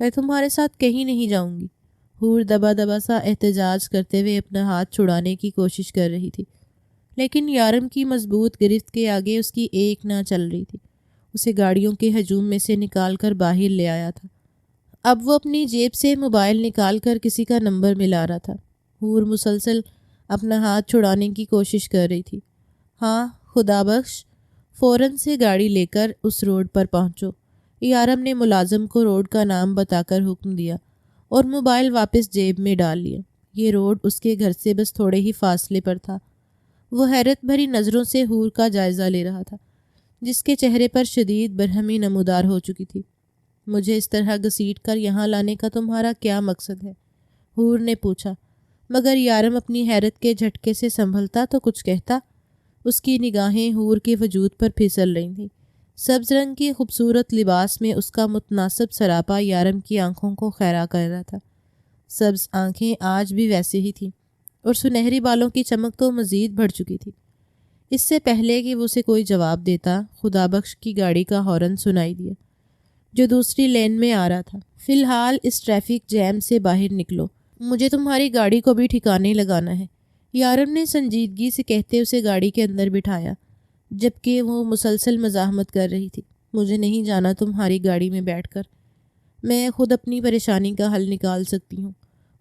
میں تمہارے ساتھ کہیں نہیں جاؤں گی۔ حور دبا دبا سا احتجاج کرتے ہوئے اپنا ہاتھ چھڑانے کی کوشش کر رہی تھی، لیکن یارم کی مضبوط گرفت کے آگے اس کی ایک نہ چل رہی تھی۔ اسے گاڑیوں کے ہجوم میں سے نکال کر باہر لے آیا تھا۔ اب وہ اپنی جیب سے موبائل نکال کر کسی کا نمبر ملا رہا تھا۔ حور مسلسل اپنا ہاتھ چھڑانے کی کوشش کر رہی تھی۔ ہاں خدا بخش، فوراً سے گاڑی لے کر اس روڈ پر پہنچو۔ یارم نے ملازم کو روڈ کا نام بتا کر حکم دیا اور موبائل واپس جیب میں ڈال لیا۔ یہ روڈ اس کے گھر سے بس تھوڑے ہی فاصلے پر تھا۔ وہ حیرت بھری نظروں سے حور کا جائزہ لے رہا تھا، جس کے چہرے پر شدید برہمی نمودار ہو چکی تھی۔ مجھے اس طرح گھسیٹ کر یہاں لانے کا تمہارا کیا مقصد ہے؟ حور نے پوچھا، مگر یارم اپنی حیرت کے جھٹکے سے سنبھلتا تو کچھ کہتا۔ اس کی نگاہیں حور کے وجود پر پھسل رہی تھیں۔ سبز رنگ کے خوبصورت لباس میں اس کا متناسب سراپا یارم کی آنکھوں کو خیرہ کر رہا تھا۔ سبز آنکھیں آج بھی ویسے ہی تھیں اور سنہری بالوں کی چمک تو مزید بڑھ چکی تھی۔ اس سے پہلے کہ وہ اسے کوئی جواب دیتا، خدا بخش کی گاڑی کا ہارن سنائی دیا جو دوسری لین میں آ رہا تھا۔ فی الحال اس ٹریفک جیم سے باہر نکلو، مجھے تمہاری گاڑی کو بھی ٹھکانے لگانا ہے۔ یارم نے سنجیدگی سے کہتے اسے گاڑی کے اندر بٹھایا، جبکہ وہ مسلسل مزاحمت کر رہی تھی۔ مجھے نہیں جانا تمہاری گاڑی میں بیٹھ کر، میں خود اپنی پریشانی کا حل نکال سکتی ہوں۔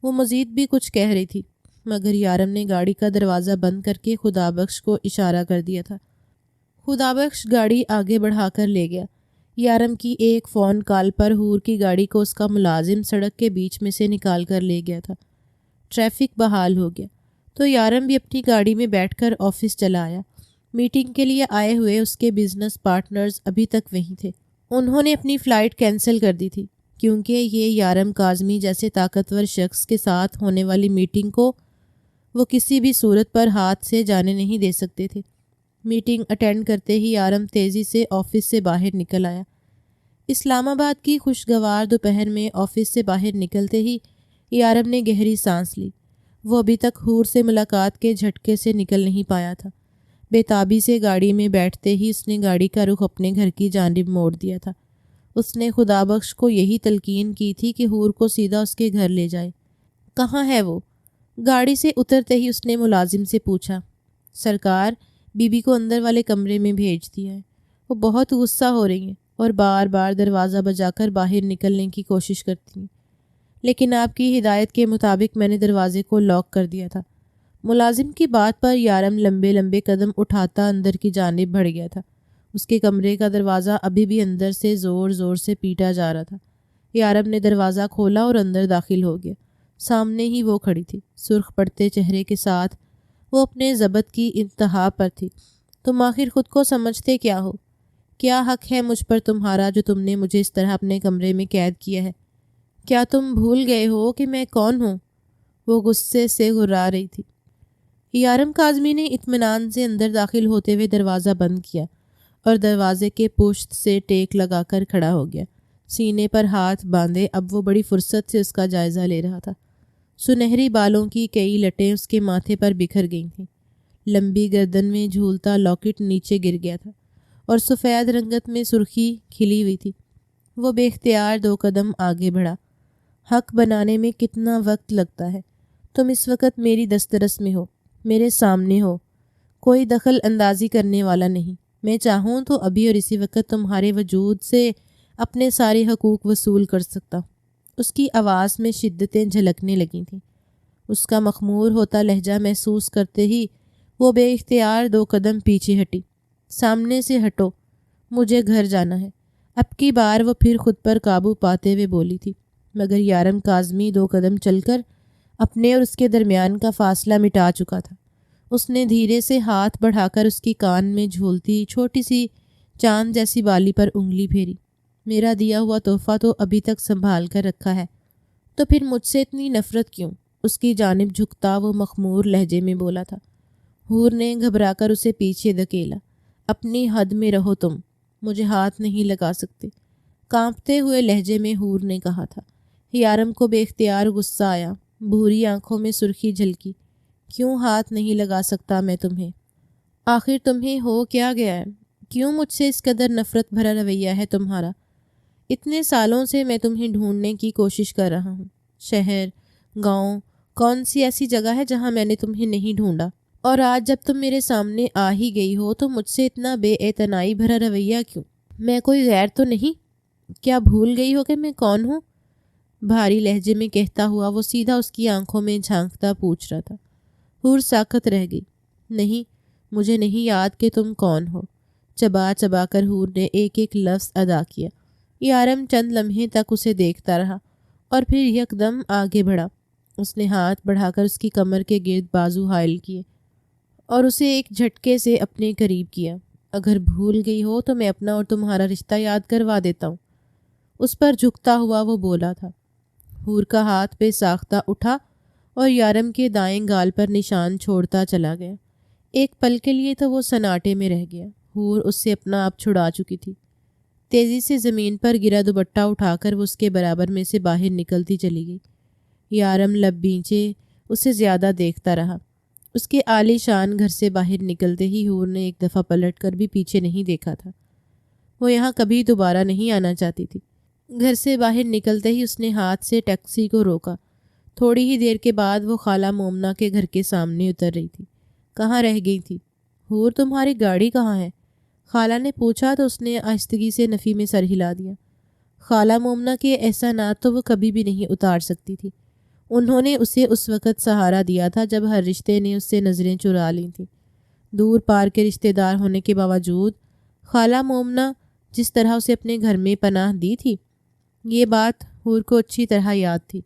وہ مزید بھی کچھ کہہ رہی تھی، مگر یارم نے گاڑی کا دروازہ بند کر کے خدا بخش کو اشارہ کر دیا تھا۔ خدا بخش گاڑی آگے بڑھا کر لے گیا۔ یارم کی ایک فون کال پر حور کی گاڑی کو اس کا ملازم سڑک کے بیچ میں سے نکال کر لے گیا تھا۔ ٹریفک بحال ہو گیا تو یارم بھی اپنی گاڑی میں بیٹھ کر آفس چلا آیا۔ میٹنگ کے لیے آئے ہوئے اس کے بزنس پارٹنرز ابھی تک وہیں تھے۔ انہوں نے اپنی فلائٹ کینسل کر دی تھی، کیونکہ یہ یارم کاظمی جیسے طاقتور شخص کے ساتھ ہونے والی میٹنگ کو وہ کسی بھی صورت پر ہاتھ سے جانے نہیں دے سکتے تھے۔ میٹنگ اٹینڈ کرتے ہی یارم تیزی سے آفس سے باہر نکل آیا۔ اسلام آباد کی خوشگوار دوپہر میں آفس سے باہر نکلتے ہی یارم نے گہری سانس لی۔ وہ ابھی تک حور سے ملاقات کے جھٹکے سے نکل نہیں پایا تھا۔ بے تابی سے گاڑی میں بیٹھتے ہی اس نے گاڑی کا رخ اپنے گھر کی جانب موڑ دیا تھا۔ اس نے خدا بخش کو یہی تلقین کی تھی کہ حور کو سیدھا اس کے گھر لے جائے۔ کہاں ہے وہ؟ گاڑی سے اترتے ہی اس نے ملازم سے پوچھا۔ سرکار، بی بی کو اندر والے کمرے میں بھیج دیا ہے۔ وہ بہت غصہ ہو رہی ہیں اور بار بار دروازہ بجا کر باہر نکلنے کی کوشش کرتی ہیں، لیکن آپ کی ہدایت کے مطابق میں نے دروازے کو لاک کر دیا تھا۔ ملازم کی بات پر یارم لمبے لمبے قدم اٹھاتا اندر کی جانب بڑھ گیا تھا۔ اس کے کمرے کا دروازہ ابھی بھی اندر سے زور زور سے پیٹا جا رہا تھا۔ یارم نے دروازہ کھولا اور اندر داخل ہو گیا۔ سامنے ہی وہ کھڑی تھی، سرخ پڑتے چہرے کے ساتھ۔ وہ اپنے ضبط کی انتہا پر تھی۔ تم آخر خود کو سمجھتے کیا ہو؟ کیا حق ہے مجھ پر تمہارا جو تم نے مجھے اس طرح اپنے کمرے میں قید کیا ہے؟ کیا تم بھول گئے ہو کہ میں کون ہوں؟ وہ غصے سے گھرا رہی تھی۔ یارم کاظمی نے اطمینان سے اندر داخل ہوتے ہوئے دروازہ بند کیا اور دروازے کے پشت سے ٹیک لگا کر کھڑا ہو گیا۔ سینے پر ہاتھ باندھے اب وہ بڑی فرصت سے اس کا جائزہ لے رہا تھا۔ سنہری بالوں کی کئی لٹیں اس کے ماتھے پر بکھر گئی تھیں۔ لمبی گردن میں جھولتا لاکٹ نیچے گر گیا تھا اور سفید رنگت میں سرخی کھلی ہوئی تھی۔ وہ بے اختیار 2 قدم آگے بڑھا۔ حق بنانے میں کتنا وقت لگتا ہے؟ تم اس وقت میری دسترس میں ہو، میرے سامنے ہو، کوئی دخل اندازی کرنے والا نہیں۔ میں چاہوں تو ابھی اور اسی وقت تمہارے وجود سے اپنے سارے حقوق وصول کر سکتا ہوں۔ اس کی آواز میں شدتیں جھلکنے لگی تھیں۔ اس کا مخمور ہوتا لہجہ محسوس کرتے ہی وہ بے اختیار 2 قدم پیچھے ہٹی۔ سامنے سے ہٹو، مجھے گھر جانا ہے۔ اب کی بار وہ پھر خود پر قابو پاتے ہوئے بولی تھی، مگر یارم کاظمی 2 قدم چل کر اپنے اور اس کے درمیان کا فاصلہ مٹا چکا تھا۔ اس نے دھیرے سے ہاتھ بڑھا کر اس کی کان میں جھولتی چھوٹی سی چاند جیسی بالی پر انگلی پھیری۔ میرا دیا ہوا تحفہ تو ابھی تک سنبھال کر رکھا ہے، تو پھر مجھ سے اتنی نفرت کیوں؟ اس کی جانب جھکتا وہ مخمور لہجے میں بولا تھا۔ حور نے گھبرا کر اسے پیچھے دھکیلا۔ اپنی حد میں رہو تم، مجھے ہاتھ نہیں لگا سکتے، کانپتے ہوئے لہجے میں حور نے کہا تھا۔ یارم کو بے اختیار غصہ آیا، بھوری آنکھوں میں سرخی جھلکی۔ کیوں ہاتھ نہیں لگا سکتا میں تمہیں؟ آخر تمہیں ہو کیا گیا ہے؟ کیوں مجھ سے اس قدر نفرت بھرا رویہ ہے تمہارا؟ اتنے سالوں سے میں تمہیں ڈھونڈنے کی کوشش کر رہا ہوں. شہر، گاؤں، کون سی ایسی جگہ ہے جہاں میں نے تمہیں نہیں ڈھونڈا؟ اور آج جب تم میرے سامنے آ ہی گئی ہو تو مجھ سے اتنا بے اعتنائی بھرا رویہ کیوں؟ میں کوئی غیر تو نہیں؟ کیا بھول گئی ہو کہ میں کون ہوں؟ بھاری لہجے میں کہتا ہوا وہ سیدھا اس کی آنکھوں میں جھانکتا پوچھ رہا تھا. حور ساکت رہ گئی. نہیں، مجھے نہیں یاد کہ تم کون ہو. چبا چبا کر حور نے ایک ایک لفظ ادا کیا. یارم چند لمحے تک اسے دیکھتا رہا اور پھر یکدم آگے بڑھا. اس نے ہاتھ بڑھا کر اس کی کمر کے گرد بازو حائل کیے اور اسے ایک جھٹکے سے اپنے قریب کیا. اگر بھول گئی ہو تو میں اپنا اور تمہارا رشتہ یاد کروا دیتا ہوں. اس پر جھکتا ہوا وہ بولا تھا. حور کا ہاتھ بے ساختہ اٹھا اور یارم کے دائیں گال پر نشان چھوڑتا چلا گیا. ایک پل کے لیے تو وہ سناٹے میں رہ گیا. حور اس سے اپنا آپ چھڑا چکی تھی. تیزی سے زمین پر گرا دوپٹہ اٹھا کر وہ اس کے برابر میں سے باہر نکلتی چلی گئی. یارم لب بیچے اسے زیادہ دیکھتا رہا. اس کے عالی شان گھر سے باہر نکلتے ہی حور نے ایک دفعہ پلٹ کر بھی پیچھے نہیں دیکھا تھا. وہ یہاں کبھی دوبارہ نہیں آنا چاہتی تھی. گھر سے باہر نکلتے ہی اس نے ہاتھ سے ٹیکسی کو روکا. تھوڑی ہی دیر کے بعد وہ خالہ مومنہ کے گھر کے سامنے اتر رہی تھی. کہاں رہ گئی تھی؟ حور تمہاری گاڑی کہاں ہے؟ خالہ نے پوچھا تو اس نے آہستگی سے نفی میں سر ہلا دیا. خالہ مومنہ کے احسانات تو وہ کبھی بھی نہیں اتار سکتی تھی. انہوں نے اسے اس وقت سہارا دیا تھا جب ہر رشتے نے اس سے نظریں چرا لی تھیں. دور پار کے رشتہ دار ہونے کے باوجود خالہ مومنہ جس طرح اسے اپنے گھر میں پناہ دی تھی، یہ بات حور کو اچھی طرح یاد تھی.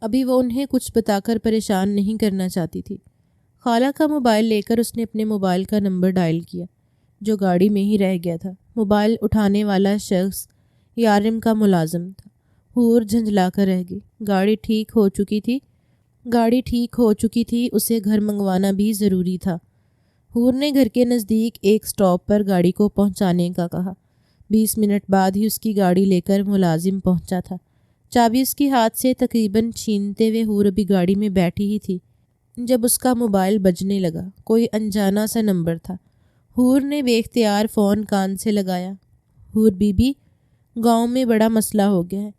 ابھی وہ انہیں کچھ بتا کر پریشان نہیں کرنا چاہتی تھی. خالہ کا موبائل لے کر اس نے اپنے موبائل کا نمبر ڈائل کیا جو گاڑی میں ہی رہ گیا تھا. موبائل اٹھانے والا شخص یارم کا ملازم تھا. حور جھنجھلا کر رہ گئی. گاڑی ٹھیک ہو چکی تھی. اسے گھر منگوانا بھی ضروری تھا. حور نے گھر کے نزدیک ایک سٹاپ پر گاڑی کو پہنچانے کا کہا. 20 منٹ بعد ہی اس کی گاڑی لے کر ملازم پہنچا تھا. چابی اس کے ہاتھ سے تقریباً چھینتے ہوئے حور ابھی گاڑی میں بیٹھی ہی تھی جب اس کا موبائل بجنے لگا. کوئی انجانا سا نمبر تھا. حور نے بے اختیار فون کان سے لگایا. حور بی بی، گاؤں میں بڑا مسئلہ ہو گیا ہے.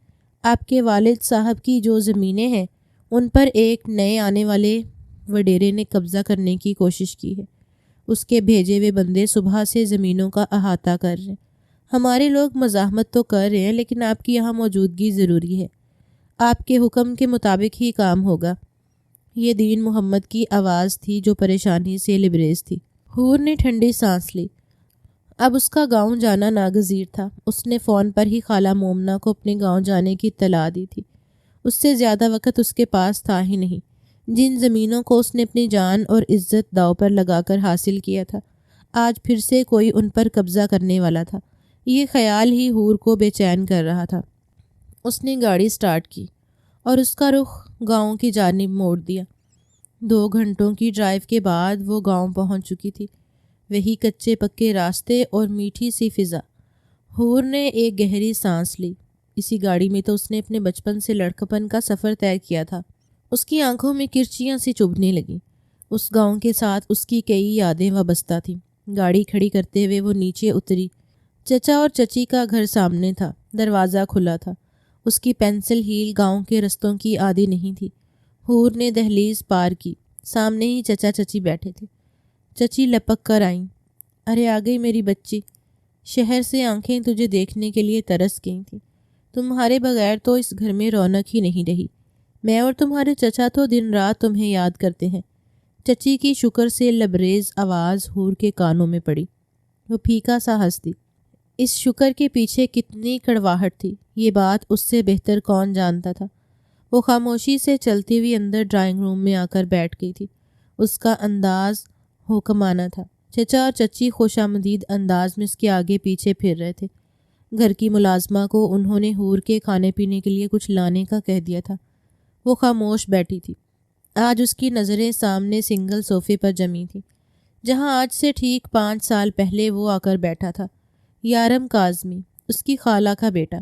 آپ کے والد صاحب کی جو زمینیں ہیں ان پر ایک نئے آنے والے وڈیرے نے قبضہ کرنے کی کوشش کی ہے. اس کے بھیجے ہوئے بندے صبح سے زمینوں کا احاطہ کر رہے ہیں. ہمارے لوگ مزاحمت تو کر رہے ہیں لیکن آپ کی یہاں موجودگی ضروری ہے. آپ کے حکم کے مطابق ہی کام ہوگا. یہ دین محمد کی آواز تھی جو پریشانی سے لبریز تھی. حور نے ٹھنڈی سانس لی. اب اس کا گاؤں جانا ناگزیر تھا. اس نے فون پر ہی خالہ مومنہ کو اپنے گاؤں جانے کی اطلاع دی تھی. اس سے زیادہ وقت اس کے پاس تھا ہی نہیں. جن زمینوں کو اس نے اپنی جان اور عزت داؤ پر لگا کر حاصل کیا تھا، آج پھر سے کوئی ان پر قبضہ کرنے والا تھا. یہ خیال ہی حور کو بے چین کر رہا تھا. اس نے گاڑی سٹارٹ کی اور اس کا رخ گاؤں کی جانب موڑ دیا. 2 گھنٹوں کی ڈرائیو کے بعد وہ گاؤں پہنچ چکی تھی. وہی کچے پکے راستے اور میٹھی سی فضا. حور نے ایک گہری سانس لی. اسی گاڑی میں تو اس نے اپنے بچپن سے لڑکپن کا سفر طے کیا تھا. اس کی آنکھوں میں کرچیاں سی چبھنے لگیں. اس گاؤں کے ساتھ اس کی کئی یادیں وابستہ تھیں. گاڑی کھڑی کرتے ہوئے وہ نیچے اتری. چچا اور چچی کا گھر سامنے تھا. دروازہ کھلا تھا. اس کی پینسل ہیل گاؤں کے رستوں کی عادی نہیں تھی. حور نے دہلیز پار کی. سامنے ہی چچا چچی بیٹھے تھے. چچی لپک کر آئیں. ارے آ گئی میری بچی. شہر سے آنکھیں تجھے دیکھنے کے لیے ترس گئی تھیں. تمہارے بغیر تو اس گھر میں رونق ہی نہیں رہی. میں اور تمہارے چچا تو دن رات تمہیں یاد کرتے ہیں. چچی کی شکر سے لبریز آواز حور کے کانوں میں پڑی. وہ پھیکا سا ہنس دی. اس شکر کے پیچھے کتنی کڑواہٹ تھی یہ بات اس سے بہتر کون جانتا تھا. وہ خاموشی سے چلتی ہوئی اندر ڈرائنگ روم میں آ کر بیٹھ گئی تھی. اس کا انداز حکمانہ تھا. چچا اور چچی خوش آمدید انداز میں اس کے آگے پیچھے پھر رہے تھے. گھر کی ملازمہ کو انہوں نے حور کے کھانے پینے کے لیے کچھ لانے کا کہہ دیا تھا. وہ خاموش بیٹھی تھی. آج اس کی نظریں سامنے سنگل صوفے پر جمی تھیں جہاں آج سے ٹھیک 5 سال پہلے وہ آ کر بیٹھا تھا. یارم کاظمی، اس کی خالہ کا بیٹا،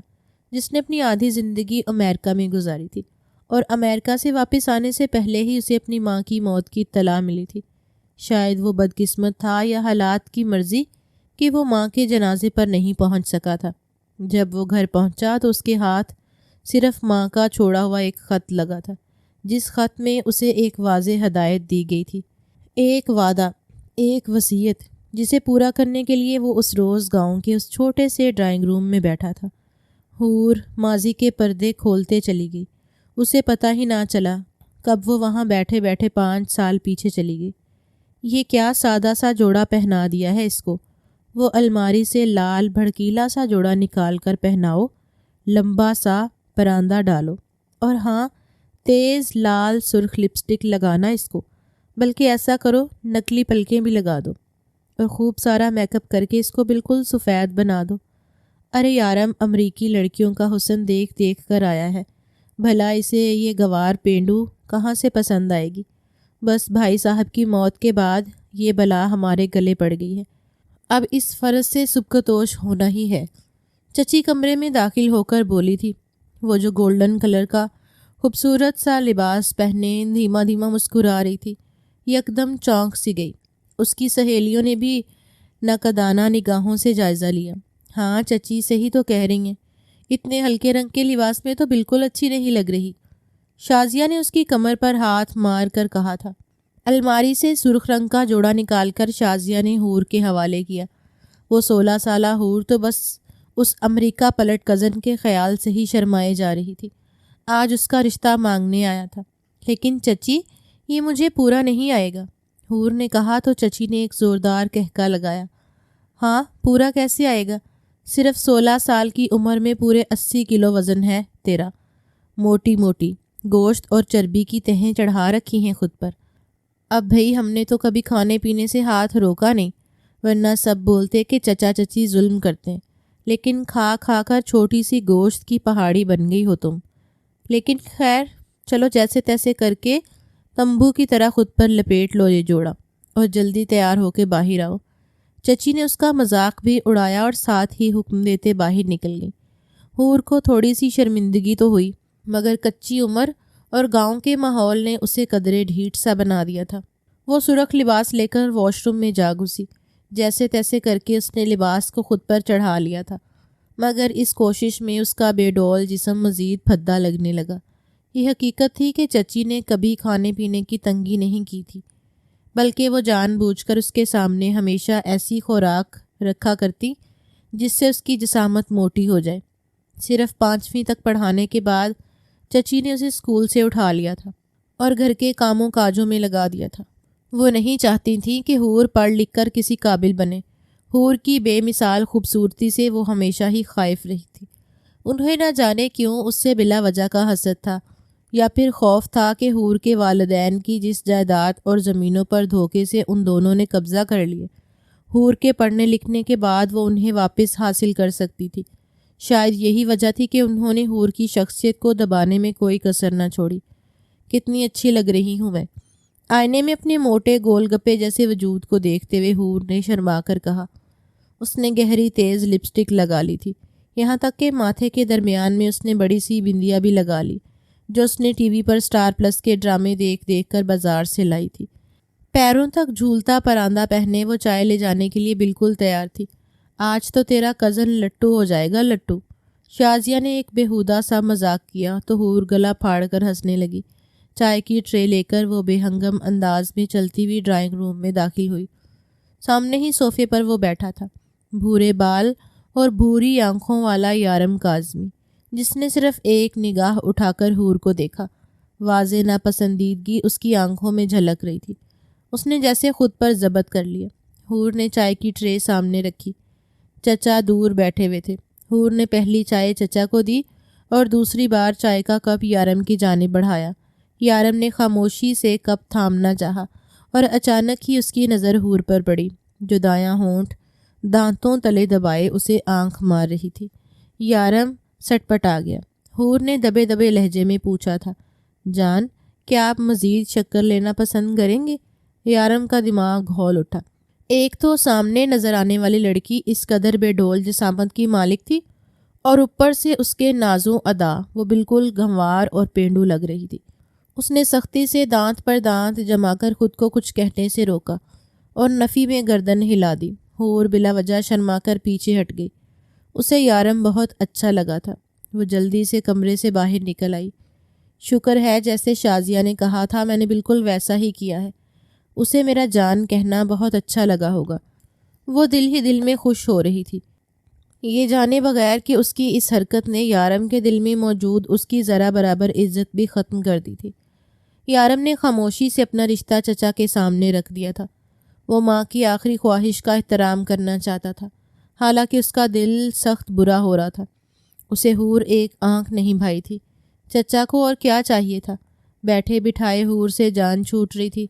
جس نے اپنی آدھی زندگی امریکہ میں گزاری تھی اور امریکہ سے واپس آنے سے پہلے ہی اسے اپنی ماں کی موت کی اطلاع ملی تھی. شاید وہ بدقسمت تھا یا حالات کی مرضی کہ وہ ماں کے جنازے پر نہیں پہنچ سکا تھا. جب وہ گھر پہنچا تو اس کے ہاتھ صرف ماں کا چھوڑا ہوا ایک خط لگا تھا، جس خط میں اسے ایک واضح ہدایت دی گئی تھی، ایک وعدہ، ایک وصیت، جسے پورا کرنے کے لیے وہ اس روز گاؤں کے اس چھوٹے سے ڈرائنگ روم میں بیٹھا تھا۔ حور ماضی کے پردے کھولتے چلی گئی۔ اسے پتہ ہی نہ چلا کب وہ وہاں بیٹھے بیٹھے 5 سال پیچھے چلی گئی۔ یہ کیا سادہ سا جوڑا پہنا دیا ہے اس کو۔ وہ الماری سے لال بھڑکیلا سا جوڑا نکال کر پہناؤ، لمبا سا پراندہ ڈالو، اور ہاں، تیز لال سرخ لپسٹک لگانا اس کو، بلکہ ایسا کرو نکلی پلکیں بھی لگا دو، اور خوب سارا میک اپ کر کے اس کو بالکل سفید بنا دو۔ ارے یارم امریکی لڑکیوں کا حسن دیکھ دیکھ کر آیا ہے، بھلا اسے یہ گوار پینڈو کہاں سے پسند آئے گی؟ بس بھائی صاحب کی موت کے بعد یہ بلا ہمارے گلے پڑ گئی ہے، اب اس فرض سے سبکدوش ہونا ہی ہے۔ چچی کمرے میں داخل ہو کر بولی تھی۔ وہ جو گولڈن کلر کا خوبصورت سا لباس پہنے دھیما دھیما مسکرا رہی تھی، یکدم چونک سی گئی۔ اس کی سہیلیوں نے بھی ناقدانہ نگاہوں سے جائزہ لیا۔ ہاں چچی صحیح تو کہہ رہی ہیں، اتنے ہلکے رنگ کے لباس میں تو بالکل اچھی نہیں لگ رہی۔ شازیہ نے اس کی کمر پر ہاتھ مار کر کہا تھا۔ الماری سے سرخ رنگ کا جوڑا نکال کر شازیہ نے حور کے حوالے کیا۔ وہ 16 سالہ حور تو بس اس امریکہ پلٹ کزن کے خیال سے ہی شرمائے جا رہی تھی۔ آج اس کا رشتہ مانگنے آیا تھا۔ لیکن چچی یہ مجھے پورا نہیں آئے گا، حور نے کہا تو چچی نے ایک زوردار کہکا لگایا۔ ہاں پورا کیسے آئے گا؟ صرف 16 سال کی عمر میں پورے 80 کلو وزن ہے تیرا، موٹی موٹی گوشت اور چربی کی تہیں چڑھا رکھی ہیں خود پر۔ اب بھئی ہم نے تو کبھی کھانے پینے سے ہاتھ روکا نہیں، ورنہ سب بولتے کہ چچا چچی ظلم کرتے ہیں، لیکن کھا کھا کر چھوٹی سی گوشت کی پہاڑی بن گئی ہو تم۔ لیکن خیر چلو جیسے تیسے کر کے تمبو کی طرح خود پر لپیٹ لو یہ جوڑا، اور جلدی تیار ہو کے باہر آؤ۔ چچی نے اس کا مذاق بھی اڑایا اور ساتھ ہی حکم دیتے باہر نکل گئی۔ حور کو تھوڑی سی شرمندگی تو ہوئی، مگر کچی عمر اور گاؤں کے ماحول نے اسے قدرے ڈھیٹ سا بنا دیا تھا۔ وہ سرخ لباس لے کر واش روم میں جا گھسی۔ جیسے تیسے کر کے اس نے لباس کو خود پر چڑھا لیا تھا، مگر اس کوشش میں اس کا بے ڈول جسم مزید بھدا لگنے لگا۔ یہ حقیقت تھی کہ چچی نے کبھی کھانے پینے کی تنگی نہیں کی تھی، بلکہ وہ جان بوجھ کر اس کے سامنے ہمیشہ ایسی خوراک رکھا کرتی جس سے اس کی جسامت موٹی ہو جائے۔ صرف 5ویں تک پڑھانے کے بعد چچی نے اسے اسکول سے اٹھا لیا تھا اور گھر کے کاموں کاجوں میں لگا دیا تھا۔ وہ نہیں چاہتی تھیں کہ حور پڑھ لکھ کر کسی قابل بنے۔ حور کی بے مثال خوبصورتی سے وہ ہمیشہ ہی خائف رہی تھی۔ انہیں نہ جانے کیوں اس سے بلا وجہ کا حسد تھا، یا پھر خوف تھا کہ حور کے والدین کی جس جائیداد اور زمینوں پر دھوکے سے ان دونوں نے قبضہ کر لیے، حور کے پڑھنے لکھنے کے بعد وہ انہیں واپس حاصل کر سکتی تھی۔ شاید یہی وجہ تھی کہ انہوں نے حور کی شخصیت کو دبانے میں کوئی کسر نہ چھوڑی۔ کتنی اچھی لگ رہی ہوں میں، آئینے میں اپنے موٹے گول گپے جیسے وجود کو دیکھتے ہوئے حور نے شرما کر کہا۔ اس نے گہری تیز لپسٹک لگا لی تھی، یہاں تک کہ ماتھے کے درمیان میں اس نے بڑی سی بندیا بھی لگا لی، جو اس نے ٹی وی پر اسٹار پلس کے ڈرامے دیکھ دیکھ کر بازار سے لائی تھی۔ پیروں تک جھولتا پراندہ پہنے وہ چائے لے جانے کے لیے بالکل تیار تھی۔ آج تو تیرا کزن لٹو ہو جائے گا، لٹو۔ شازیہ نے ایک بےہودہ سا مذاق کیا تو حور گلا پھاڑ کر ہنسنے لگی۔ چائے کی ٹرے لے کر وہ بے ہنگم انداز میں چلتی ہوئی ڈرائنگ روم میں داخل ہوئی۔ سامنے ہی صوفے پر وہ بیٹھا تھا، بھورے بال اور بھوری آنکھوں والا یارم کاظمی، جس نے صرف ایک نگاہ اٹھا کر حور کو دیکھا۔ واضح ناپسندیدگی اس کی آنکھوں میں جھلک رہی تھی۔ اس نے جیسے خود پر ضبط کر لیا۔ حور نے چائے کی ٹرے سامنے رکھی۔ چچا دور بیٹھے ہوئے تھے۔ حور نے پہلی چائے چچا کو دی اور دوسری بار چائے کا کپ یارم کی جانب بڑھایا۔ یارم نے خاموشی سے کپ تھامنا چاہا اور اچانک ہی اس کی نظر حور پر پڑی، جو دایاں ہونٹ دانتوں تلے دبائے اسے آنکھ مار رہی تھی۔ یارم سٹ پٹ آ گیا۔ حور نے دبے دبے لہجے میں پوچھا تھا، جان کیا آپ مزید شکر لینا پسند کریں گے؟ یارم کا دماغ گھول اٹھا۔ ایک تو سامنے نظر آنے والی لڑکی اس قدر بے ڈول جسامت کی مالک تھی، اور اوپر سے اس کے نازوں ادا وہ بالکل گنوار اور پینڈو لگ رہی تھی۔ اس نے سختی سے دانت پر دانت جما کر خود کو کچھ کہنے سے روکا اور نفی میں گردن ہلا دی۔ حور بلا وجہ شرما کر پیچھے ہٹ گئی۔ اسے یارم بہت اچھا لگا تھا۔ وہ جلدی سے کمرے سے باہر نکل آئی۔ شکر ہے جیسے شازیہ نے کہا تھا میں نے بالکل ویسا ہی کیا ہے۔ اسے میرا جان کہنا بہت اچھا لگا ہوگا۔ وہ دل ہی دل میں خوش ہو رہی تھی، یہ جانے بغیر کہ اس کی اس حرکت نے یارم کے دل میں موجود اس کی ذرا برابر عزت بھی ختم کر دی تھی۔ یارم نے خاموشی سے اپنا رشتہ چچا کے سامنے رکھ دیا تھا۔ وہ ماں کی آخری خواہش کا احترام کرنا چاہتا تھا، حالانکہ اس کا دل سخت برا ہو رہا تھا۔ اسے حور ایک آنکھ نہیں بھائی تھی۔ چچا کو اور کیا چاہیے تھا؟ بیٹھے بٹھائے حور سے جان چھوٹ رہی تھی۔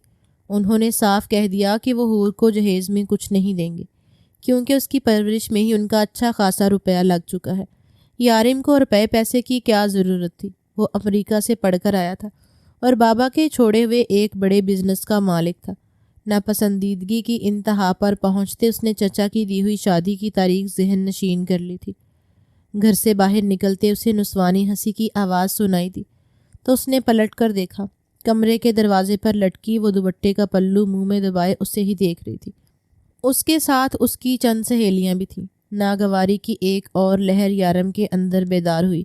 انہوں نے صاف کہہ دیا کہ وہ حور کو جہیز میں کچھ نہیں دیں گے، کیونکہ اس کی پرورش میں ہی ان کا اچھا خاصا روپیہ لگ چکا ہے۔ یارم کو روپے پیسے کی کیا ضرورت تھی؟ وہ امریکہ سے پڑھ کر آیا تھا اور بابا کے چھوڑے ہوئے ایک بڑے بزنس کا مالک تھا۔ ناپسندیدگی کی انتہا پر پہنچتے اس نے چچا کی دی ہوئی شادی کی تاریخ ذہن نشین کر لی تھی۔ گھر سے باہر نکلتے اسے نسوانی ہنسی کی آواز سنائی دی تو اس نے پلٹ کر دیکھا۔ کمرے کے دروازے پر لٹکی وہ دوپٹے کا پلو منہ میں دبائے اسے ہی دیکھ رہی تھی۔ اس کے ساتھ اس کی چند سہیلیاں بھی تھیں۔ ناگواری کی ایک اور لہر یارم کے اندر بیدار ہوئی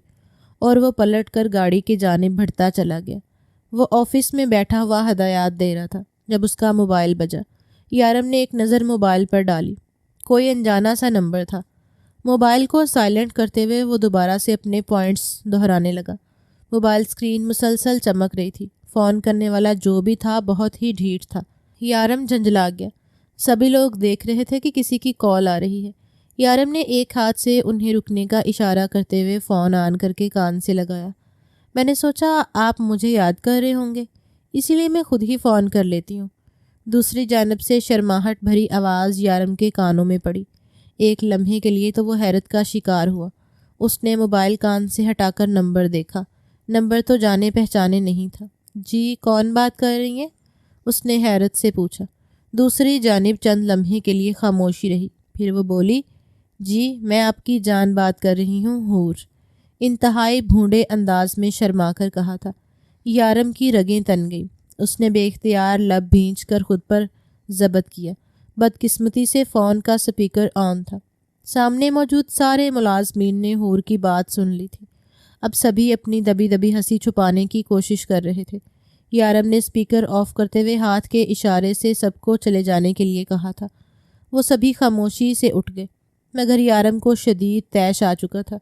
اور وہ پلٹ کر گاڑی کے جانب بڑھتا چلا گیا۔ وہ آفس میں بیٹھا ہوا ہدایات دے رہا تھا جب اس کا موبائل بجا۔ یارم نے ایک نظر موبائل پر ڈالی۔ کوئی انجانا سا نمبر تھا۔ موبائل کو سائلنٹ کرتے ہوئے وہ دوبارہ سے اپنے پوائنٹس دہرانے لگا۔ موبائل اسکرین مسلسل چمک رہی تھی۔ فون کرنے والا جو بھی تھا بہت ہی ڈھیٹ تھا۔ یارم جھنجھلا گیا۔ سبھی لوگ دیکھ رہے تھے کہ کسی کی کال آ رہی ہے۔ یارم نے ایک ہاتھ سے انہیں رکنے کا اشارہ کرتے ہوئے فون آن کر کے کان سے لگایا۔ میں نے سوچا آپ مجھے یاد کر رہے ہوں گے، اسی لیے میں خود ہی فون کر لیتی ہوں۔ دوسری جانب سے شرماہٹ بھری آواز یارم کے کانوں میں پڑی۔ ایک لمحے کے لیے تو وہ حیرت کا شکار ہوا۔ اس نے موبائل کان سے ہٹا کر نمبر دیکھا۔ نمبر تو جانے پہچانے نہیں تھا۔ جی کون بات کر رہی ہیں؟ اس نے حیرت سے پوچھا۔ دوسری جانب چند لمحے کے لیے خاموشی رہی، پھر وہ بولی، جی میں آپ کی جان بات کر رہی ہوں، حور۔ انتہائی بھونڈے انداز میں شرما کر کہا تھا۔ یارم کی رگیں تن گئیں۔ اس نے بے اختیار لب بھینچ کر خود پر ضبط کیا۔ بدقسمتی سے فون کا سپیکر آن تھا۔ سامنے موجود سارے ملازمین نے حور کی بات سن لی تھی۔ اب سبھی اپنی دبی دبی ہنسی چھپانے کی کوشش کر رہے تھے۔ یارم نے سپیکر آف کرتے ہوئے ہاتھ کے اشارے سے سب کو چلے جانے کے لیے کہا تھا۔ وہ سبھی خاموشی سے اٹھ گئے، مگر یارم کو شدید طیش آ چکا تھا۔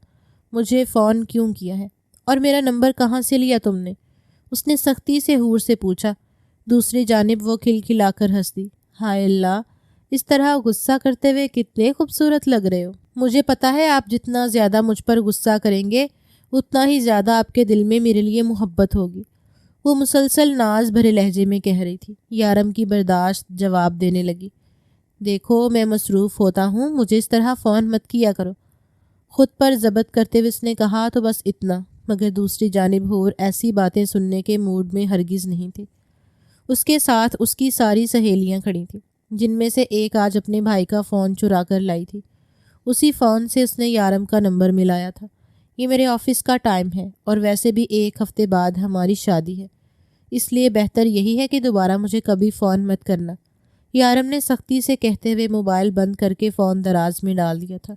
مجھے فون کیوں کیا ہے اور میرا نمبر کہاں سے لیا تم نے؟ اس نے سختی سے حور سے پوچھا۔ دوسری جانب وہ کھلکھلا کر ہنس دی۔ ہائے اللہ، اس طرح غصہ کرتے ہوئے کتنے خوبصورت لگ رہے ہو۔ مجھے پتا ہے آپ جتنا زیادہ مجھ پر غصہ کریں گے اتنا ہی زیادہ آپ کے دل میں میرے لیے محبت ہوگی۔ وہ مسلسل ناز بھرے لہجے میں کہہ رہی تھی۔ یارم کی برداشت جواب دینے لگی، دیکھو میں مصروف ہوتا ہوں، مجھے اس طرح فون مت کیا کرو۔ خود پر ضبط کرتے ہوئے اس نے کہا، تو بس اتنا۔ مگر دوسری جانب حور ایسی باتیں سننے کے موڈ میں ہرگز نہیں تھی۔ اس کے ساتھ اس کی ساری سہیلیاں کھڑی تھیں، جن میں سے ایک آج اپنے بھائی کا فون چرا کر لائی تھی۔ اسی فون سے اس نے یارم کا نمبر ملایا تھا۔ یہ میرے آفس کا ٹائم ہے اور ویسے بھی ایک ہفتے بعد ہماری شادی ہے، اس لیے بہتر یہی ہے کہ دوبارہ مجھے کبھی فون مت کرنا۔ یارم نے سختی سے کہتے ہوئے موبائل بند کر کے فون دراز میں ڈال دیا تھا۔